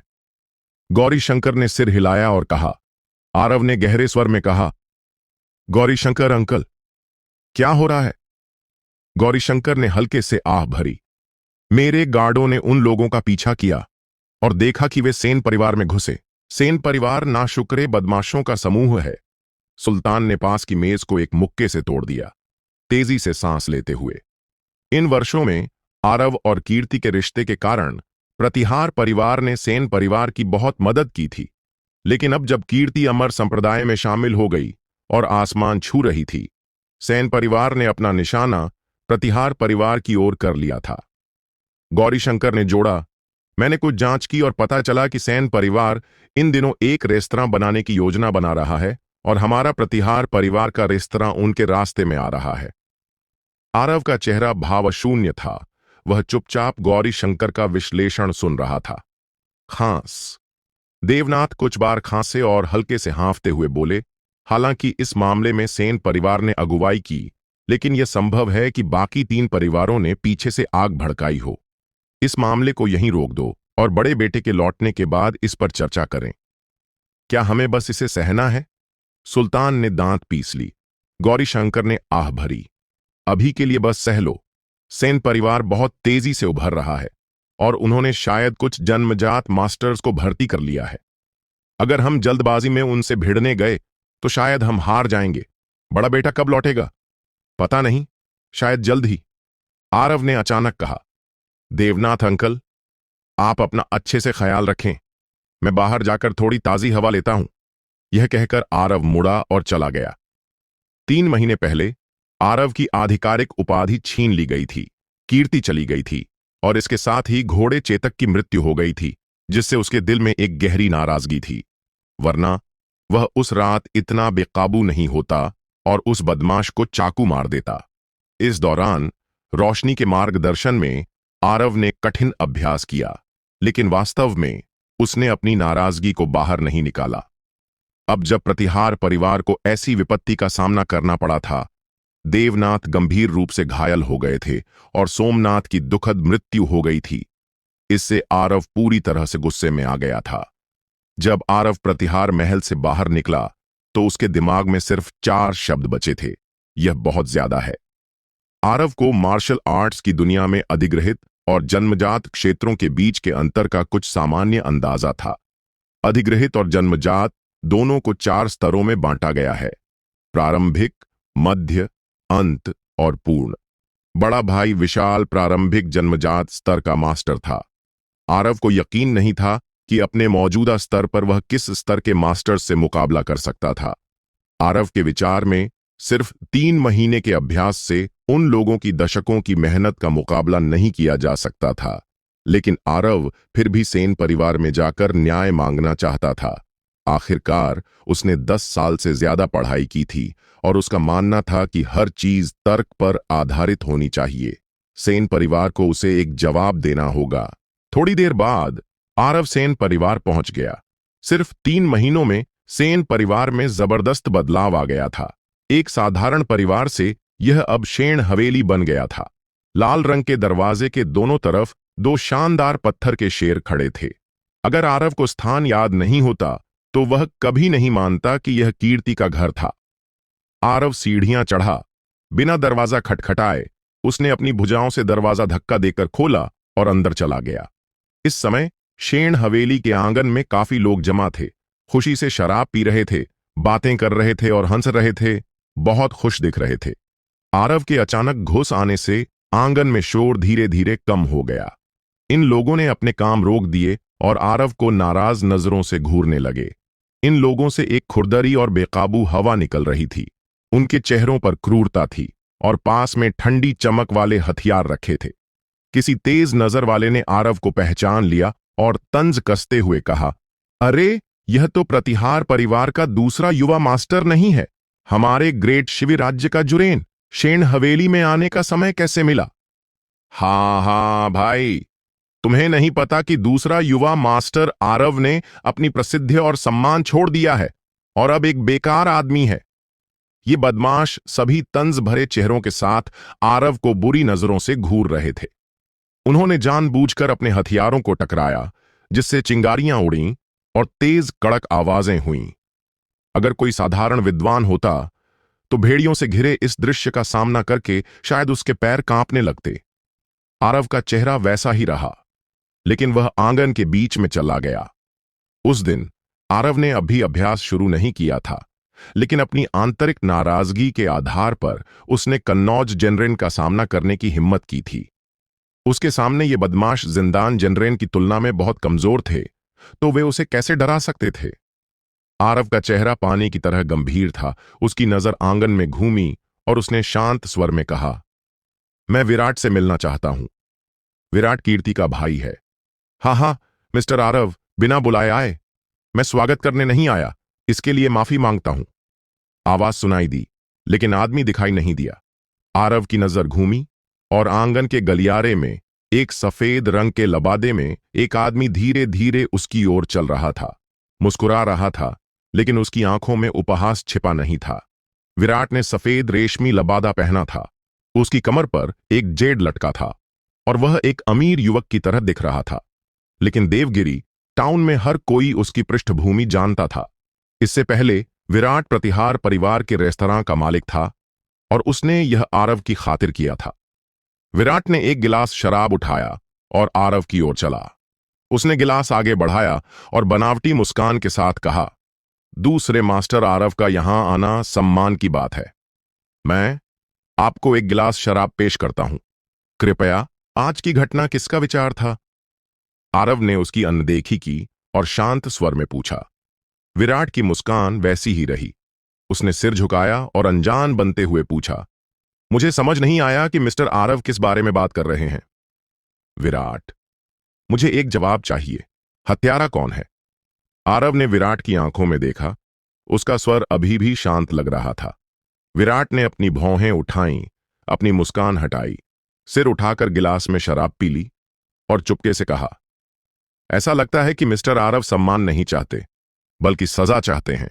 गौरी शंकर ने सिर हिलाया और कहा। आरव ने गहरे स्वर में कहा, गौरी शंकर अंकल, क्या हो रहा है? गौरी शंकर ने हल्के से आह भरी। मेरे गार्डों ने उन लोगों का पीछा किया और देखा कि वे सेन परिवार में घुसे। सेन परिवार नाशुक्रे बदमाशों का समूह है। सुल्तान ने पास की मेज को एक मुक्के से तोड़ दिया, तेजी से सांस लेते हुए। इन वर्षों में आरव और कीर्ति के रिश्ते के कारण प्रतिहार परिवार ने सेन परिवार की बहुत मदद की थी। लेकिन अब जब कीर्ति अमर संप्रदाय में शामिल हो गई और आसमान छू रही थी, सेन परिवार ने अपना निशाना प्रतिहार परिवार की ओर कर लिया था। गौरीशंकर ने जोड़ा, मैंने कुछ जांच की और पता चला कि सेन परिवार इन दिनों एक रेस्तरां बनाने की योजना बना रहा है और हमारा प्रतिहार परिवार का रेस्तरां उनके रास्ते में आ रहा है। आरव का चेहरा भावशून्य था। वह चुपचाप गौरीशंकर का विश्लेषण सुन रहा था। खांस। देवनाथ कुछ बार खांसे और हल्के से हाँफते हुए बोले, हालांकि इस मामले में सेन परिवार ने अगुवाई की, लेकिन यह संभव है कि बाकी 3 परिवारों ने पीछे से आग भड़काई हो। इस मामले को यहीं रोक दो और बड़े बेटे के लौटने के बाद इस पर चर्चा करें। क्या हमें बस इसे सहना है? सुल्तान ने दांत पीस ली। गौरीशंकर ने आह भरी, अभी के लिए बस सह लो। सेन परिवार बहुत तेजी से उभर रहा है और उन्होंने शायद कुछ जन्मजात मास्टर्स को भर्ती कर लिया है। अगर हम जल्दबाजी में उनसे भिड़ने गए तो शायद हम हार जाएंगे। बड़ा बेटा कब लौटेगा? पता नहीं, शायद जल्द ही। आरव ने अचानक कहा, देवनाथ अंकल, आप अपना अच्छे से ख्याल रखें। मैं बाहर जाकर थोड़ी ताजी हवा लेता हूं। यह कहकर आरव मुड़ा और चला गया। 3 महीने पहले आरव की आधिकारिक उपाधि छीन ली गई थी, कीर्ति चली गई थी और इसके साथ ही घोड़े चेतक की मृत्यु हो गई थी, जिससे उसके दिल में एक गहरी नाराजगी थी। वरना वह उस रात इतना बेकाबू नहीं होता और उस बदमाश को चाकू मार देता। इस दौरान रोशनी के मार्गदर्शन में आरव ने कठिन अभ्यास किया, लेकिन वास्तव में उसने अपनी नाराजगी को बाहर नहीं निकाला। अब जब प्रतिहार परिवार को ऐसी विपत्ति का सामना करना पड़ा था, देवनाथ गंभीर रूप से घायल हो गए थे और सोमनाथ की दुखद मृत्यु हो गई थी। इससे आरव पूरी तरह से गुस्से में आ गया था। जब आरव प्रतिहार महल से बाहर निकला तो उसके दिमाग में सिर्फ 4 शब्द बचे थे, यह बहुत ज्यादा है। आरव को मार्शल आर्ट्स की दुनिया में अधिग्रहित और जन्मजात क्षेत्रों के बीच के अंतर का कुछ सामान्य अंदाजा था। अधिग्रहित और जन्मजात दोनों को 4 स्तरों में बांटा गया है: प्रारंभिक, मध्य, अंत और पूर्ण। बड़ा भाई विशाल प्रारंभिक जन्मजात स्तर का मास्टर था। आरव को यकीन नहीं था कि अपने मौजूदा स्तर पर वह किस स्तर के मास्टर से मुकाबला कर सकता था। आरव के विचार में सिर्फ 3 महीने के अभ्यास से उन लोगों की दशकों की मेहनत का मुकाबला नहीं किया जा सकता था। लेकिन आरव फिर भी सेन परिवार में जाकर न्याय मांगना चाहता था। आखिरकार उसने 10 साल से ज्यादा पढ़ाई की थी और उसका मानना था कि हर चीज तर्क पर आधारित होनी चाहिए। सेन परिवार को उसे एक जवाब देना होगा। थोड़ी देर बाद आरव सेन परिवार पहुंच गया। सिर्फ 3 महीनों में सेन परिवार में जबरदस्त बदलाव आ गया था। एक साधारण परिवार से यह अब शेण हवेली बन गया था। लाल रंग के दरवाजे के दोनों तरफ 2 शानदार पत्थर के शेर खड़े थे। अगर आरव को स्थान याद नहीं होता तो वह कभी नहीं मानता कि यह कीर्ति का घर था। आरव सीढ़ियां चढ़ा। बिना दरवाजा खटखटाए उसने अपनी भुजाओं से दरवाजा धक्का देकर खोला और अंदर चला गया। इस समय शेण हवेली के आंगन में काफी लोग जमा थे। खुशी से शराब पी रहे थे, बातें कर रहे थे और हंस रहे थे। बहुत खुश दिख रहे थे। आरव के अचानक घुस आने से आंगन में शोर धीरे धीरे कम हो गया। इन लोगों ने अपने काम रोक दिए और आरव को नाराज नजरों से घूरने लगे। इन लोगों से एक खुरदरी और बेकाबू हवा निकल रही थी। उनके चेहरों पर क्रूरता थी और पास में ठंडी चमक वाले हथियार रखे थे। किसी तेज नजर वाले ने आरव को पहचान लिया और तंज कसते हुए कहा, अरे, यह तो प्रतिहार परिवार का दूसरा युवा मास्टर नहीं है? हमारे ग्रेट शिवी राज्य का जुरेन शेण हवेली में आने का समय कैसे मिला? हाँ भाई, तुम्हें नहीं पता कि दूसरा युवा मास्टर आरव ने अपनी प्रसिद्धि और सम्मान छोड़ दिया है और अब एक बेकार आदमी है। ये बदमाश सभी तंज भरे चेहरों के साथ आरव को बुरी नजरों से घूर रहे थे। उन्होंने जानबूझकर अपने हथियारों को टकराया, जिससे चिंगारियां उड़ीं और तेज कड़क आवाजें हुईं। अगर कोई साधारण विद्वान होता तो भेड़ियों से घिरे इस दृश्य का सामना करके शायद उसके पैर कांपने लगते। आरव का चेहरा वैसा ही रहा, लेकिन वह आंगन के बीच में चला गया। उस दिन आरव ने अभी अभ्यास शुरू नहीं किया था, लेकिन अपनी आंतरिक नाराजगी के आधार पर उसने कन्नौज जनरेन का सामना करने की हिम्मत की थी। उसके सामने ये बदमाश जिंदान जनरेन की तुलना में बहुत कमजोर थे, तो वे उसे कैसे डरा सकते थे? आरव का चेहरा पानी की तरह गंभीर था। उसकी नजर आंगन में घूमी और उसने शांत स्वर में कहा, मैं विराट से मिलना चाहता हूं। विराट कीर्ति का भाई है। हाँ हाँ मिस्टर आरव, बिना बुलाए आए। मैं स्वागत करने नहीं आया, इसके लिए माफी मांगता हूं। आवाज सुनाई दी, लेकिन आदमी दिखाई नहीं दिया। आरव की नजर घूमी और आंगन के गलियारे में एक सफेद रंग के लबादे में एक आदमी धीरे धीरे उसकी ओर चल रहा था। मुस्कुरा रहा था, लेकिन उसकी आंखों में उपहास छिपा नहीं था। विराट ने सफेद रेशमी लबादा पहना था। उसकी कमर पर एक जेड लटका था और वह एक अमीर युवक की तरह दिख रहा था। लेकिन देवगिरी टाउन में हर कोई उसकी पृष्ठभूमि जानता था। इससे पहले विराट प्रतिहार परिवार के रेस्तरां का मालिक था और उसने यह आरव की खातिर किया था। विराट ने एक गिलास शराब उठाया और आरव की ओर चला। उसने गिलास आगे बढ़ाया और बनावटी मुस्कान के साथ कहा, दूसरे मास्टर आरव का यहां आना सम्मान की बात है। मैं आपको एक गिलास शराब पेश करता हूं। कृपया, आज की घटना किसका विचार था? आरव ने उसकी अनदेखी की और शांत स्वर में पूछा। विराट की मुस्कान वैसी ही रही। उसने सिर झुकाया और अनजान बनते हुए पूछा, मुझे समझ नहीं आया कि मिस्टर आरव किस बारे में बात कर रहे हैं। विराट, मुझे एक जवाब चाहिए। हत्यारा कौन है? आरव ने विराट की आंखों में देखा। उसका स्वर अभी भी शांत लग रहा था। विराट ने अपनी भौहें उठाईं, अपनी मुस्कान हटाई, सिर उठाकर गिलास में शराब पी ली और चुपके से कहा, ऐसा लगता है कि मिस्टर आरव सम्मान नहीं चाहते, बल्कि सजा चाहते हैं।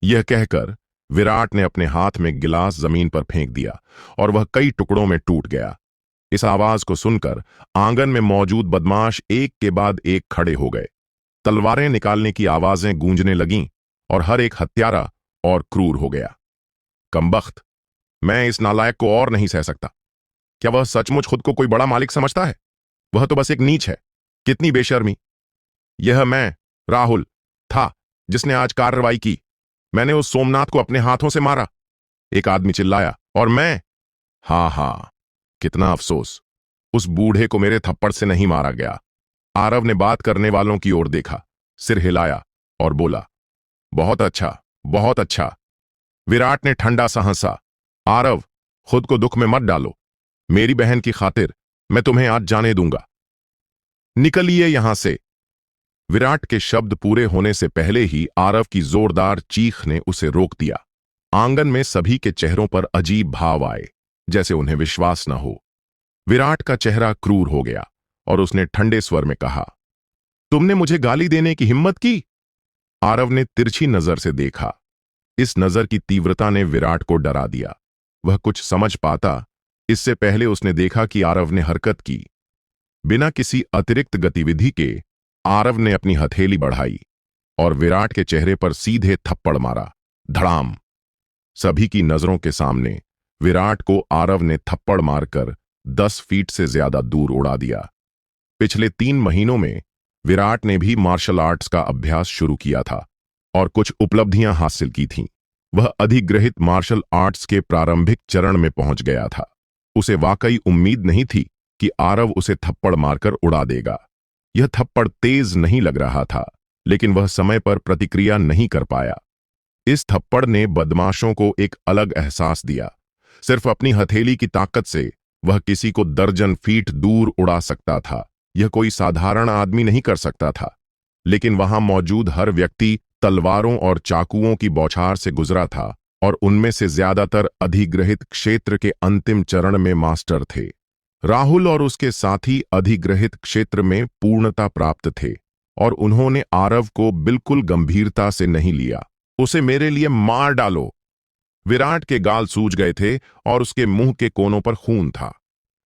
यह कहकर विराट ने अपने हाथ में गिलास जमीन पर फेंक दिया और वह कई टुकड़ों में टूट गया। इस आवाज को सुनकर आंगन में मौजूद बदमाश एक के बाद एक खड़े हो गए। तलवारें निकालने की आवाजें गूंजने लगीं और हर एक हत्यारा और क्रूर हो गया। कमबख्त, मैं इस नालायक को और नहीं सह सकता। क्या वह सचमुच खुद को कोई बड़ा मालिक समझता है? वह तो बस एक नीच है। कितनी बेशर्मी! यह मैं, राहुल, था जिसने आज कार्रवाई की। मैंने उस सोमनाथ को अपने हाथों से मारा। एक आदमी चिल्लाया। और मैं? हाँ हाँ, कितना अफसोस, उस बूढ़े को मेरे थप्पड़ से नहीं मारा गया। आरव ने बात करने वालों की ओर देखा, सिर हिलाया और बोला, बहुत अच्छा, बहुत अच्छा। विराट ने ठंडा सा हंसा। आरव, खुद को दुख में मत डालो। मेरी बहन की खातिर मैं तुम्हें आज जाने दूंगा। निकलिए यहां से। विराट के शब्द पूरे होने से पहले ही आरव की जोरदार चीख ने उसे रोक दिया। आंगन में सभी के चेहरों पर अजीब भाव आए, जैसे उन्हें विश्वास न हो। विराट का चेहरा क्रूर हो गया और उसने ठंडे स्वर में कहा, तुमने मुझे गाली देने की हिम्मत की? आरव ने तिरछी नजर से देखा। इस नजर की तीव्रता ने विराट को डरा दिया। वह कुछ समझ पाता इससे पहले उसने देखा कि आरव ने हरकत की। बिना किसी अतिरिक्त गतिविधि के आरव ने अपनी हथेली बढ़ाई और विराट के चेहरे पर सीधे थप्पड़ मारा। धड़ाम! सभी की नजरों के सामने विराट को आरव ने थप्पड़ मारकर 10 फीट से ज्यादा दूर उड़ा दिया। पिछले 3 महीनों में विराट ने भी मार्शल आर्ट्स का अभ्यास शुरू किया था और कुछ उपलब्धियां हासिल की थीं। वह अधिग्रहित मार्शल आर्ट्स के प्रारंभिक चरण में पहुंच गया था। उसे वाकई उम्मीद नहीं थी कि आरव उसे थप्पड़ मारकर उड़ा देगा। यह थप्पड़ तेज नहीं लग रहा था, लेकिन वह समय पर प्रतिक्रिया नहीं कर पाया। इस थप्पड़ ने बदमाशों को एक अलग एहसास दिया। सिर्फ अपनी हथेली की ताकत से वह किसी को दर्जन फीट दूर उड़ा सकता था। यह कोई साधारण आदमी नहीं कर सकता था। लेकिन वहां मौजूद हर व्यक्ति तलवारों और चाकुओं की बौछार से गुजरा था और उनमें से ज्यादातर अधिग्रहित क्षेत्र के अंतिम चरण में मास्टर थे। राहुल और उसके साथी अधिग्रहित क्षेत्र में पूर्णता प्राप्त थे और उन्होंने आरव को बिल्कुल गंभीरता से नहीं लिया। उसे मेरे लिए मार डालो। विराट के गाल सूज गए थे और उसके मुंह के कोनों पर खून था।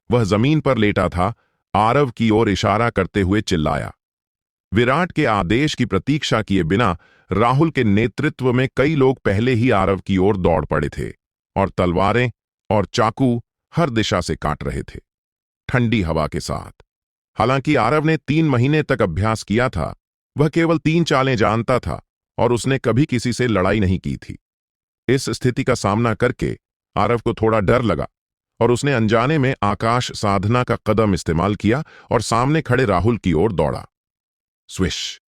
वह जमीन पर लेटा था, आरव की ओर इशारा करते हुए चिल्लाया। विराट के आदेश की प्रतीक्षा किए बिना राहुल के नेतृत्व में कई लोग पहले ही आरव की ओर दौड़ पड़े थे और तलवारें और चाकू हर दिशा से काट रहे थे, ठंडी हवा के साथ। हालांकि आरव ने 3 महीने तक अभ्यास किया था, वह केवल 3 चालें जानता था और उसने कभी किसी से लड़ाई नहीं की थी। इस स्थिति का सामना करके आरव को थोड़ा डर लगा और उसने अनजाने में आकाश साधना का कदम इस्तेमाल किया और सामने खड़े राहुल की ओर दौड़ा। स्विश!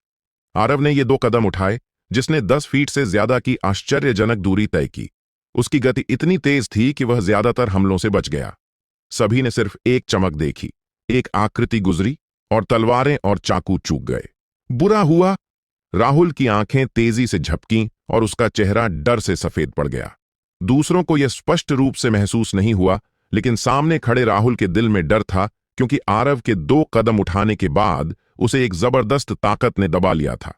आरव ने ये 2 कदम उठाए, जिसने 10 फीट से ज्यादा की आश्चर्यजनक दूरी तय की। उसकी गति इतनी तेज थी कि वह ज्यादातर हमलों से बच गया। सभी ने सिर्फ एक चमक देखी, एक आकृति गुजरी और तलवारें और चाकू चूक गए। बुरा हुआ। राहुल की आंखें तेजी से झपकीं और उसका चेहरा डर से सफेद पड़ गया। दूसरों को यह स्पष्ट रूप से महसूस नहीं हुआ, लेकिन सामने खड़े राहुल के दिल में डर था, क्योंकि आरव के 2 कदम उठाने के बाद उसे एक जबरदस्त ताकत ने दबा लिया था।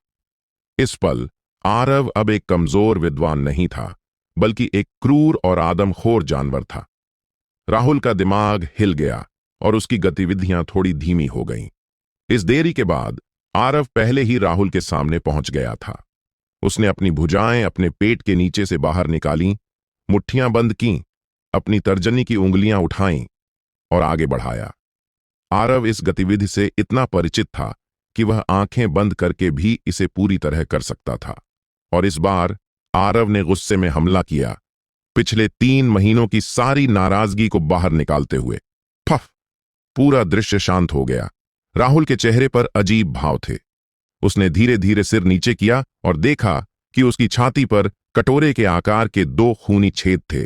इस पल आरव अब एक कमजोर विद्वान नहीं था, बल्कि एक क्रूर और आदमखोर जानवर था। राहुल का दिमाग हिल गया और उसकी गतिविधियां थोड़ी धीमी हो गईं। इस देरी के बाद आरव पहले ही राहुल के सामने पहुंच गया था। उसने अपनी भुजाएं अपने पेट के नीचे से बाहर निकालीं, मुट्ठियां बंद कीं, अपनी तर्जनी की उंगलियां उठाईं और आगे बढ़ाया। आरव इस गतिविधि से इतना परिचित था कि वह आंखें बंद करके भी इसे पूरी तरह कर सकता था। और इस बार आरव ने गुस्से में हमला किया, पिछले 3 महीनों की सारी नाराजगी को बाहर निकालते हुए। फफ! पूरा दृश्य शांत हो गया। राहुल के चेहरे पर अजीब भाव थे। उसने धीरे धीरे सिर नीचे किया और देखा कि उसकी छाती पर कटोरे के आकार के 2 खूनी छेद थे,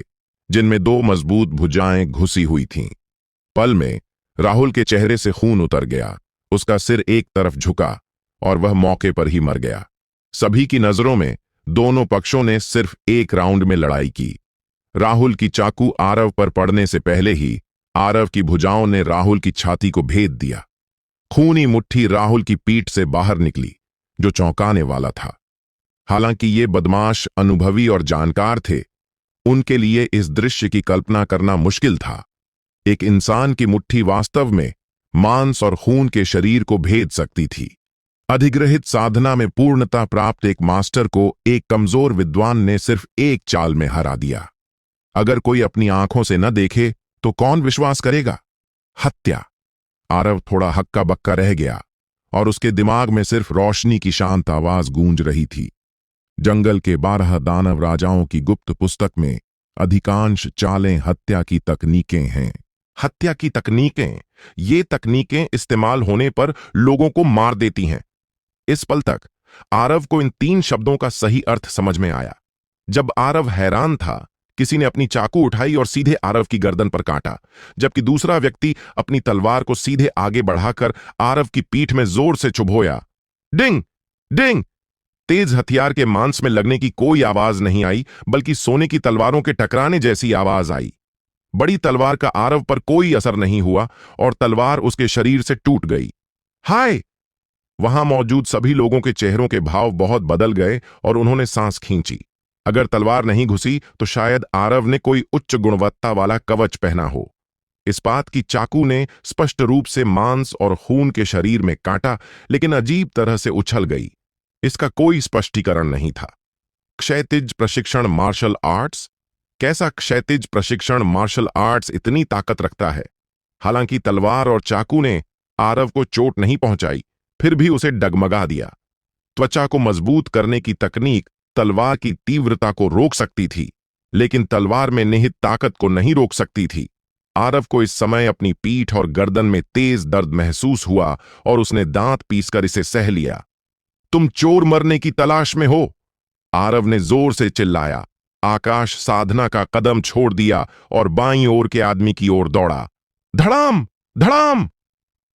जिनमें 2 मजबूत भुजाएं घुसी हुई थीं। पल में राहुल के चेहरे से खून उतर गया, उसका सिर एक तरफ झुका और वह मौके पर ही मर गया। सभी की नजरों में दोनों पक्षों ने सिर्फ एक राउंड में लड़ाई की। राहुल की चाकू आरव पर पड़ने से पहले ही आरव की भुजाओं ने राहुल की छाती को भेद दिया। खूनी मुट्ठी राहुल की पीठ से बाहर निकली, जो चौंकाने वाला था। हालांकि ये बदमाश अनुभवी और जानकार थे, उनके लिए इस दृश्य की कल्पना करना मुश्किल था। एक इंसान की मुट्ठी वास्तव में मांस और खून के शरीर को भेद सकती थी। अधिग्रहित साधना में पूर्णता प्राप्त एक मास्टर को एक कमजोर विद्वान ने सिर्फ एक चाल में हरा दिया। अगर कोई अपनी आंखों से न देखे तो कौन विश्वास करेगा? हत्या। आरव थोड़ा हक्का बक्का रह गया और उसके दिमाग में सिर्फ रोशनी की शांत आवाज गूंज रही थी। जंगल के 12 दानव राजाओं की गुप्त पुस्तक में अधिकांश चालें हत्या की तकनीकें हैं। हत्या की तकनीकें, ये तकनीकें इस्तेमाल होने पर लोगों को मार देती हैं। इस पल तक आरव को इन 3 शब्दों का सही अर्थ समझ में आया। जब आरव हैरान था, किसी ने अपनी चाकू उठाई और सीधे आरव की गर्दन पर काटा, जबकि दूसरा व्यक्ति अपनी तलवार को सीधे आगे बढ़ाकर आरव की पीठ में जोर से चुभोया। डिंग! डिंग! तेज हथियार के मांस में लगने की कोई आवाज नहीं आई, बल्कि सोने की तलवारों के टकराने जैसी आवाज आई। बड़ी तलवार का आरव पर कोई असर नहीं हुआ और तलवार उसके शरीर से टूट गई। हाय! वहां मौजूद सभी लोगों के चेहरों के भाव बहुत बदल गए और उन्होंने सांस खींची। अगर तलवार नहीं घुसी तो शायद आरव ने कोई उच्च गुणवत्ता वाला कवच पहना हो। इस्पात की चाकू ने स्पष्ट रूप से मांस और खून के शरीर में काटा, लेकिन अजीब तरह से उछल गई। इसका कोई स्पष्टीकरण नहीं था। क्षैतिज प्रशिक्षण मार्शल आर्ट्स? कैसा क्षैतिज प्रशिक्षण मार्शल आर्ट्स इतनी ताकत रखता है? हालांकि तलवार और चाकू ने आरव को चोट नहीं पहुंचाई, फिर भी उसे डगमगा दिया। त्वचा को मजबूत करने की तकनीक तलवार की तीव्रता को रोक सकती थी, लेकिन तलवार में निहित ताकत को नहीं रोक सकती थी। आरव को इस समय अपनी पीठ और गर्दन में तेज दर्द महसूस हुआ और उसने दांत पीसकर इसे सह लिया। तुम चोर मरने की तलाश में हो? आरव ने जोर से चिल्लाया। आकाश साधना का कदम छोड़ दिया और बाईं ओर के आदमी की ओर दौड़ा। धड़ाम! धड़ाम!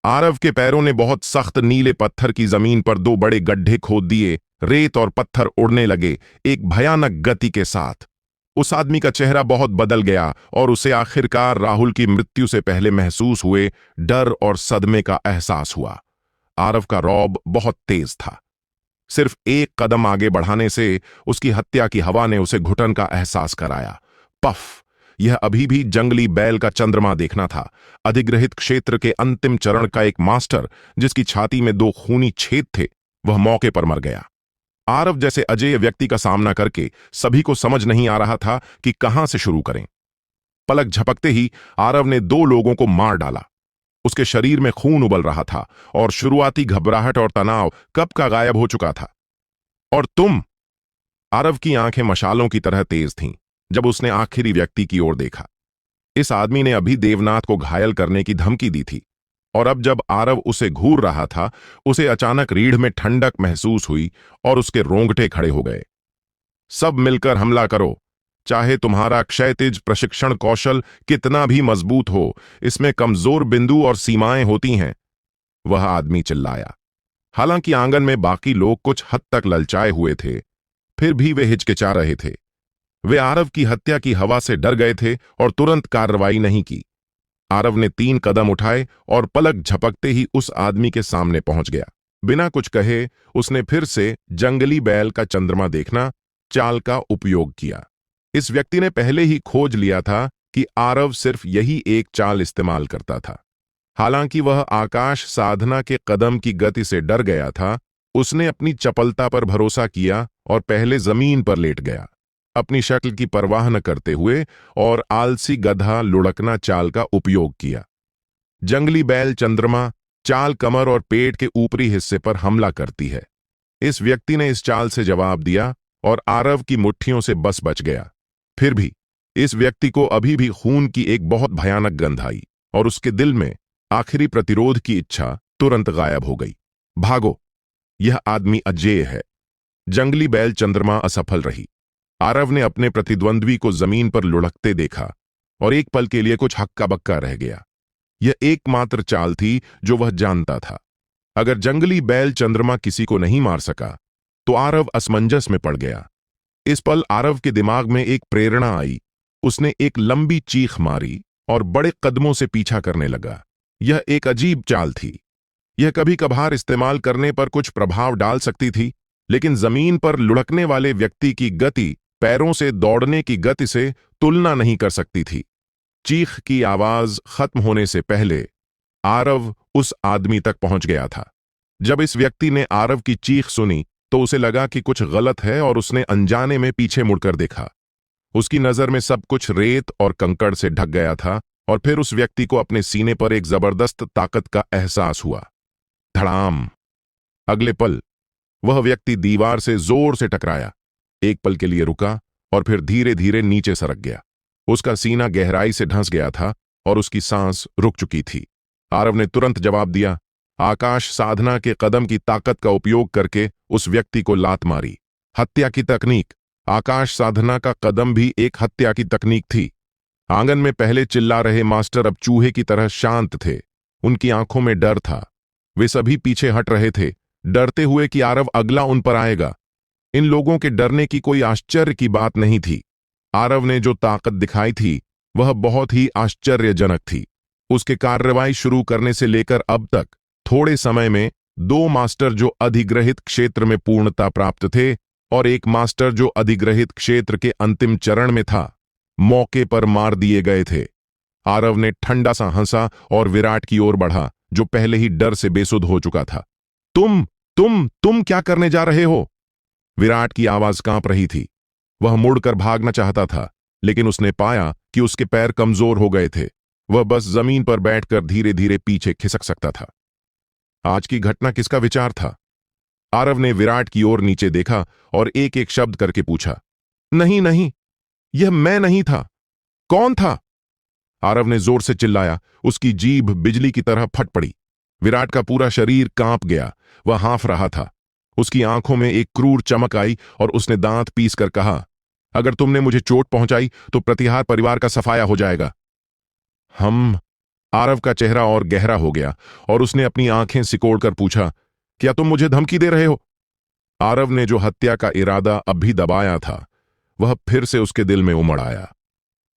आरव के पैरों ने बहुत सख्त नीले पत्थर की जमीन पर 2 बड़े गड्ढे खोद दिए। रेत और पत्थर उड़ने लगे, एक भयानक गति के साथ। उस आदमी का चेहरा बहुत बदल गया और उसे आखिरकार राहुल की मृत्यु से पहले महसूस हुए डर और सदमे का एहसास हुआ। आरव का रौब बहुत तेज था। सिर्फ एक कदम आगे बढ़ाने से उसकी हत्या की हवा ने उसे घुटन का एहसास कराया। पफ! यह अभी भी जंगली बैल का चंद्रमा देखना था। अधिग्रहित क्षेत्र के अंतिम चरण का एक मास्टर, जिसकी छाती में 2 खूनी छेद थे, वह मौके पर मर गया। आरव जैसे अजेय व्यक्ति का सामना करके सभी को समझ नहीं आ रहा था कि कहां से शुरू करें। पलक झपकते ही आरव ने 2 लोगों को मार डाला। उसके शरीर में खून उबल रहा था और शुरुआती घबराहट और तनाव कब का गायब हो चुका था। और तुम? आरव की आंखें मशालों की तरह तेज थीं जब उसने आखिरी व्यक्ति की ओर देखा। इस आदमी ने अभी देवनाथ को घायल करने की धमकी दी थी, और अब जब आरव उसे घूर रहा था, उसे अचानक रीढ़ में ठंडक महसूस हुई और उसके रोंगटे खड़े हो गए। सब मिलकर हमला करो! चाहे तुम्हारा क्षैतिज प्रशिक्षण कौशल कितना भी मजबूत हो, इसमें कमजोर बिंदु और सीमाएं होती हैं। वह आदमी चिल्लाया। हालांकि आंगन में बाकी लोग कुछ हद तक ललचाए हुए थे, फिर भी वे हिचकिचा रहे थे। वे आरव की हत्या की हवा से डर गए थे और तुरंत कार्रवाई नहीं की। आरव ने 3 कदम उठाए और पलक झपकते ही उस आदमी के सामने पहुंच गया। बिना कुछ कहे उसने फिर से जंगली बैल का चंद्रमा देखना चाल का उपयोग किया। इस व्यक्ति ने पहले ही खोज लिया था कि आरव सिर्फ यही एक चाल इस्तेमाल करता था। हालांकि वह आकाश साधना के कदम की गति से डर गया था, उसने अपनी चपलता पर भरोसा किया और पहले जमीन पर लेट गया, अपनी शक्ल की परवाह न करते हुए, और आलसी गधा लुढ़कना चाल का उपयोग किया। जंगली बैल चंद्रमा चाल कमर और पेट के ऊपरी हिस्से पर हमला करती है। इस व्यक्ति ने इस चाल से जवाब दिया और आरव की मुट्ठियों से बच गया। फिर भी इस व्यक्ति को अभी भी खून की एक बहुत भयानक गंध आई और उसके दिल में आखिरी प्रतिरोध की इच्छा तुरंत गायब हो गई। भागो, यह आदमी अजेय है। जंगली बैल चंद्रमा असफल रही। आरव ने अपने प्रतिद्वंद्वी को जमीन पर लुढ़कते देखा और एक पल के लिए कुछ हक्का बक्का रह गया। यह एकमात्र चाल थी जो वह जानता था। अगर जंगली बैल चंद्रमा किसी को नहीं मार सका तो आरव असमंजस में पड़ गया। इस पल आरव के दिमाग में एक प्रेरणा आई। उसने एक लंबी चीख मारी और बड़े कदमों से पीछा करने लगा। यह एक अजीब चाल थी। यह कभी कभार इस्तेमाल करने पर कुछ प्रभाव डाल सकती थी, लेकिन जमीन पर लुढ़कने वाले व्यक्ति की गति पैरों से दौड़ने की गति से तुलना नहीं कर सकती थी। चीख की आवाज खत्म होने से पहले आरव उस आदमी तक पहुंच गया था। जब इस व्यक्ति ने आरव की चीख सुनी तो उसे लगा कि कुछ गलत है और उसने अनजाने में पीछे मुड़कर देखा। उसकी नजर में सब कुछ रेत और कंकड़ से ढक गया था और फिर उस व्यक्ति को अपने सीने पर एक जबरदस्त ताकत का एहसास हुआ। धड़ाम! अगले पल वह व्यक्ति दीवार से जोर से टकराया, एक पल के लिए रुका और फिर धीरे धीरे नीचे सरक गया। उसका सीना गहराई से धंस गया था और उसकी सांस रुक चुकी थी। आरव ने तुरंत जवाब दिया। आकाश साधना के कदम की ताकत का उपयोग करके उस व्यक्ति को लात मारी। हत्या की तकनीक। आकाश साधना का कदम भी एक हत्या की तकनीक थी। आंगन में पहले चिल्ला रहे मास्टर अब चूहे की तरह शांत थे। उनकी आंखों में डर था। वे सभी पीछे हट रहे थे, डरते हुए कि आरव अगला उन पर आएगा। इन लोगों के डरने की कोई आश्चर्य की बात नहीं थी। आरव ने जो ताकत दिखाई थी वह बहुत ही आश्चर्यजनक थी। उसके कार्रवाई शुरू करने से लेकर अब तक थोड़े समय में 2 मास्टर जो अधिग्रहित क्षेत्र में पूर्णता प्राप्त थे और एक मास्टर जो अधिग्रहित क्षेत्र के अंतिम चरण में था, मौके पर मार दिए गए थे। आरव ने ठंडा सा हंसा और विराट की ओर बढ़ा, जो पहले ही डर से बेसुध हो चुका था। तुम क्या करने जा रहे हो? विराट की आवाज कांप रही थी। वह मुड़कर भागना चाहता था, लेकिन उसने पाया कि उसके पैर कमजोर हो गए थे। वह बस जमीन पर बैठकर धीरे धीरे पीछे खिसक सकता था। आज की घटना किसका विचार था? आरव ने विराट की ओर नीचे देखा और एक एक शब्द करके पूछा। नहीं, यह मैं नहीं था। कौन था? आरव ने जोर से चिल्लाया। उसकी जीभ बिजली की तरह फट पड़ी। विराट का पूरा शरीर कांप गया। वह हाँफ रहा था। उसकी आंखों में एक क्रूर चमक आई और उसने दांत पीस कर कहा, अगर तुमने मुझे चोट पहुंचाई तो प्रतिहार परिवार का सफाया हो जाएगा। आरव का चेहरा और गहरा हो गया और उसने अपनी आंखें सिकोड़कर पूछा, क्या तुम मुझे धमकी दे रहे हो? आरव ने जो हत्या का इरादा अब भी दबाया था वह फिर से उसके दिल में उमड़ आया।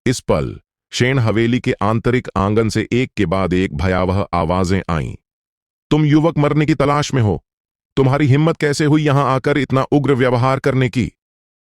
इस पल शेन हवेली के आंतरिक आंगन से एक के बाद एक भयावह आवाजें आईं। तुम युवक मरने की तलाश में हो। तुम्हारी हिम्मत कैसे हुई यहां आकर इतना उग्र व्यवहार करने की?